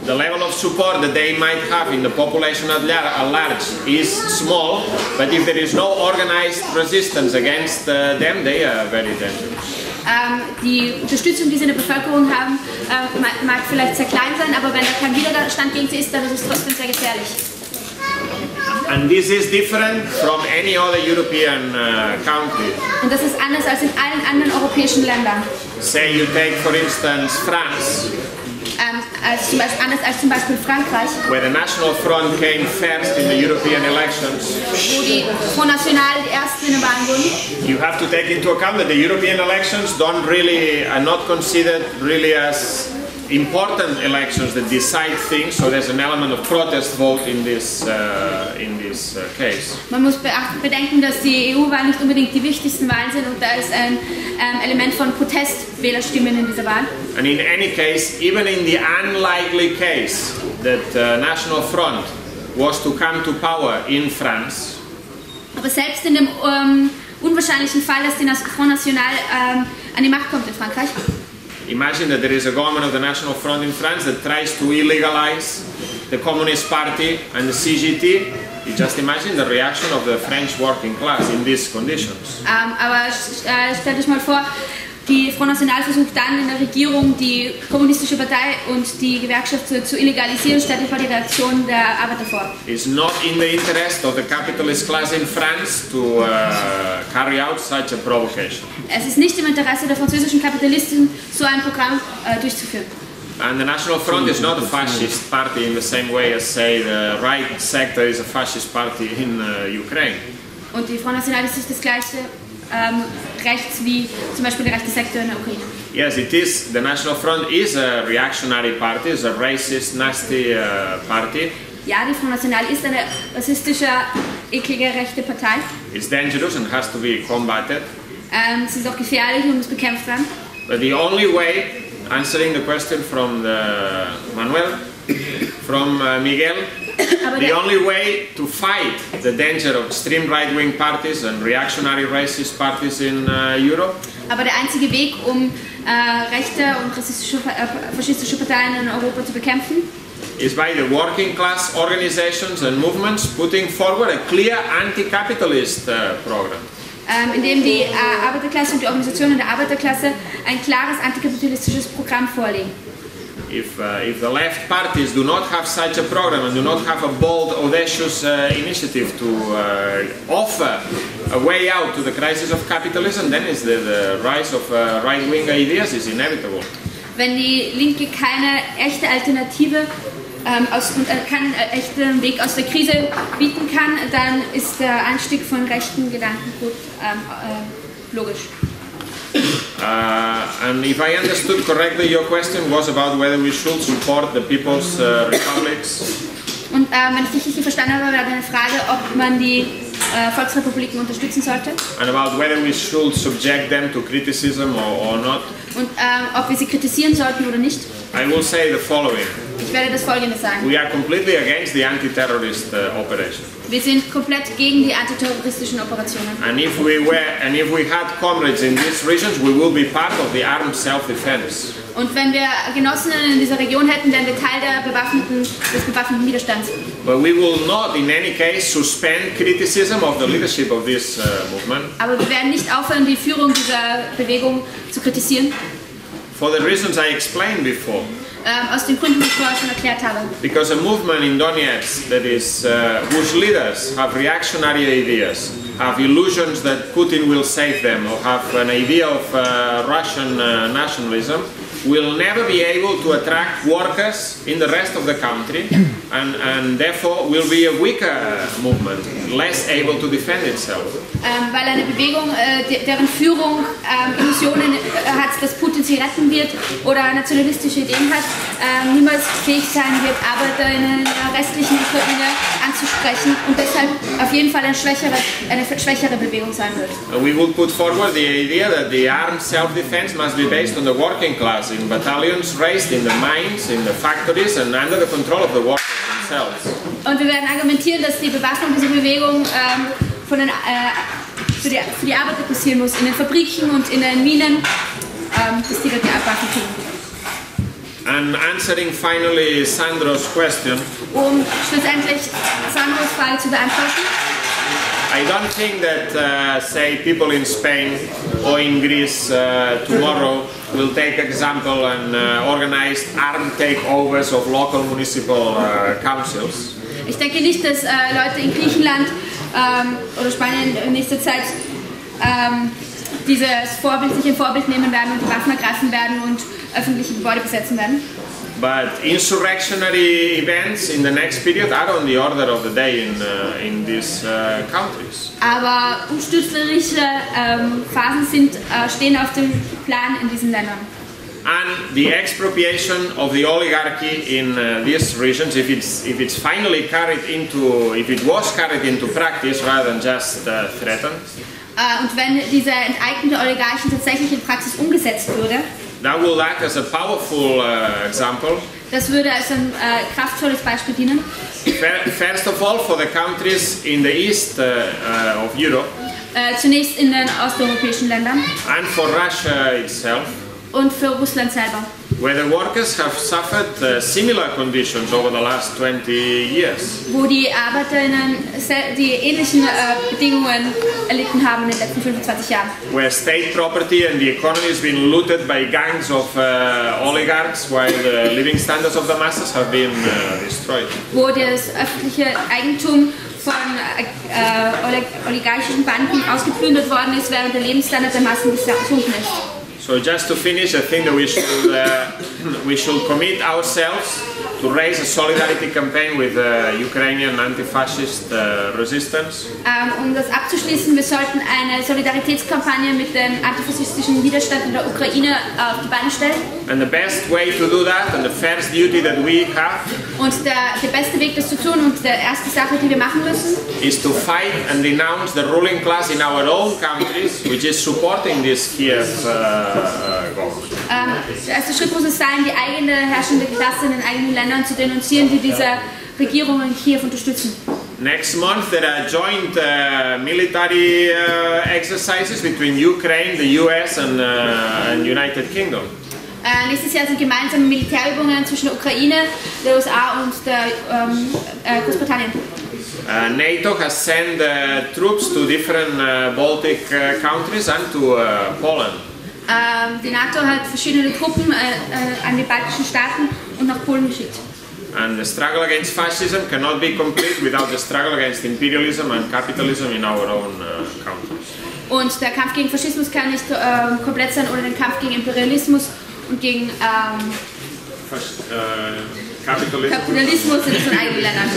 The level of support that they might have in the population at large is small, but if there is no organized resistance against them, they are very dangerous. Die Unterstützung, die sie in der Bevölkerung haben, mag vielleicht sehr klein sein, aber wenn da kein Widerstand gegen sie ist, dann ist es trotzdem sehr gefährlich. And this is different from any other European country. Und das ist anders als in allen anderen europäischen Ländern. Say you take, for instance, France. Anders als zum Beispiel Frankreich, where the National Front came first in the European elections. Wo die Front National die ersten in den Wahlen wurden. You have to take into account that the European elections are not considered really as important elections that decide things, so there's an element of protest vote in this case. Man muss bedenken, dass die EU-Wahlen nicht unbedingt die wichtigsten Wahlen sind und da ist ein Element von Protestwählerstimmen in dieser Wahl. And in any case, even in the unlikely case that National Front was to come to power in France, aber selbst in dem unwahrscheinlichen Fall, dass die Front National an die Macht kommt in Frankreich. Imagine that there is a government of the National Front in France that tries to illegalize the Communist Party and the CGT. You just imagine the reaction of the French working class in these conditions. Aber stellt euch mal vor, die Front National versucht dann in der Regierung die kommunistische Partei und die Gewerkschaft zu illegalisieren, stellt euch mal die Reaktion der Arbeiter vor. It's not in the interest of the capitalist class in France to carry out such a provocation. Es ist nicht im Interesse der französischen Kapitalisten, so ein Programm durchzuführen. And the National Front is not a fascist party in the same way as, say, the right sector is a fascist party in Ukraine. Und die Front National ist nicht das gleiche rechts wie zum Beispiel der rechte Sektor in der Ukraine. Yes, it is. The National Front is a reactionary party, is a racist, nasty party. Ja, die Front National ist eine rassistische, eklige rechte Partei. It's dangerous and has to be combated. Sie ist auch gefährlich und muss bekämpft werden. But the only way, answering the question from Manuel, from Miguel, The only way to fight the danger of extreme right-wing parties and reactionary racist parties in Europe. Aber der einzige Weg, um rechte und faschistische Parteien in Europa zu bekämpfen, is by the working class organizations and movements putting forward a clear anti-capitalist program. Indem die Arbeiterklasse und die Organisationen der Arbeiterklasse ein klares antikapitalistisches Programm vorlegen. If the left parties do not have such a program and do not have a bold, audacious initiative to offer a way out to the crisis of capitalism, then the rise of right-wing ideas is inevitable. Wenn die Linke keine echte Alternative und keinen echten Weg aus der Krise bieten kann, dann ist der Anstieg von rechten Gedankengut logisch. And if I understood correctly, your question was about whether we should support the People's Republics. Und wenn ich dich richtig verstanden habe, war eine Frage, ob man die Volksrepubliken unterstützen sollte. And about whether we should subject them to criticism or not. Und ob wir sie kritisieren sollten oder nicht. I will say the following. Ich werde das Folgende sagen. We are completely against the anti-terrorist operation. Wir sind komplett gegen die antiterroristischen Operationen. And if we had comrades in these regions, we will be part of the armed self-defense. Und wenn wir Genossinnen in dieser Region hätten, wären wir Teil des bewaffneten Widerstands. But we will not, in any case, suspend criticism of the leadership of this movement. Aber wir werden nicht aufhören, die Führung dieser Bewegung zu kritisieren. For the reasons I explained before. Aus den Gründen, die ich vorher schon erklärt habe. Because a movement in Donetsk that is whose leaders have reactionary ideas, have illusions that Putin will save them, or have an idea of Russian nationalism, will never be able to attract workers in the rest of the country, and therefore will be a weaker movement, less able to defend itself. Weil eine Bewegung, deren Führung Illusionen hat, dass Putin sie retten wird oder nationalistische Ideen hat, niemals fähig sein wird, Arbeiter in der restlichen Ukraine anzusprechen und deshalb auf jeden Fall eine schwächere Bewegung sein wird. We will put forward the idea that the armed self-defense must be based on the working class, in battalions raised in the mines, in the factories and under the control of the workers themselves. Und wir werden argumentieren, dass die Bewaffnung dieser Bewegung für die Arbeiter passieren muss, in den Fabriken und in den Minen, dass die dort die Waffen kriegen. And answering finally Sandro's question, schlussendlich Sandros Frage zu beantworten. I don't think that, say, people in Spain or in Greece tomorrow will take example and organize armed takeovers of local municipal councils. Ich denke nicht, dass Leute in Griechenland oder Spanien in nächster Zeit sich ein Vorbild nehmen werden und die Waffen ergreifen werden und öffentliche Gebäude besetzen werden. But insurrectionary events in the next period are on the order of the day in these countries. Aber umstürzerische Phasen stehen auf dem Plan in diesen Ländern. And the expropriation of the oligarchy in these regions, if it was carried into practice rather than just threatened. Und wenn diese Enteignung der Oligarchen tatsächlich in Praxis umgesetzt würde, that will act as a powerful example. Das würde als ein kraftvolles Beispiel dienen. First of all, for the countries in the east of Europe. Zunächst in den osteuropäischen Ländern. And for Russia itself. Und für Russland selber. Where the workers have suffered similar conditions over the last 20 years. Wo die Arbeiterinnen die ähnlichen Bedingungen erlitten haben in den letzten 25 Jahren. Where state property and the economy has been looted by gangs of oligarchs, while the living standards of the masses have been destroyed. Wo das öffentliche Eigentum von oligarchischen Banden ausgeplündert worden ist, während der Lebensstandard der Massen gesunken ist. So just to finish, I think that we should commit ourselves to raise a solidarity campaign with Ukrainian anti-fascist resistance. Um das abzuschließen, wir sollten eine Solidaritätskampagne mit dem antifaschistischen Widerstand in der Ukraine auf die Beine stellen. And the best way to do that, and the first duty that we have, und der beste Weg, das zu tun und die erste Sache, die wir machen müssen, is to fight and denounce the ruling class in our own countries, which is supporting this Kiev government. Der erste Schritt muss es sein, die eigene herrschende Klasse in den eigenen Ländern zu denunzieren, die dieser Regierung in Kiew unterstützen. Next month there are joint military exercises between Ukraine, the US and United Kingdom. Nächstes Jahr sind gemeinsame Militärübungen zwischen der Ukraine, der USA und der Großbritannien. NATO has sent troops to different Baltic countries and to Poland. Die NATO hat verschiedene Truppen an die baltischen Staaten und nach Polen geschickt. And the struggle against fascism cannot be complete without the struggle against imperialism and capitalism in our own countries. Und der Kampf gegen Faschismus kann nicht komplett sein ohne den Kampf gegen Imperialismus und gegen Kapitalismus in unseren eigenen Ländern.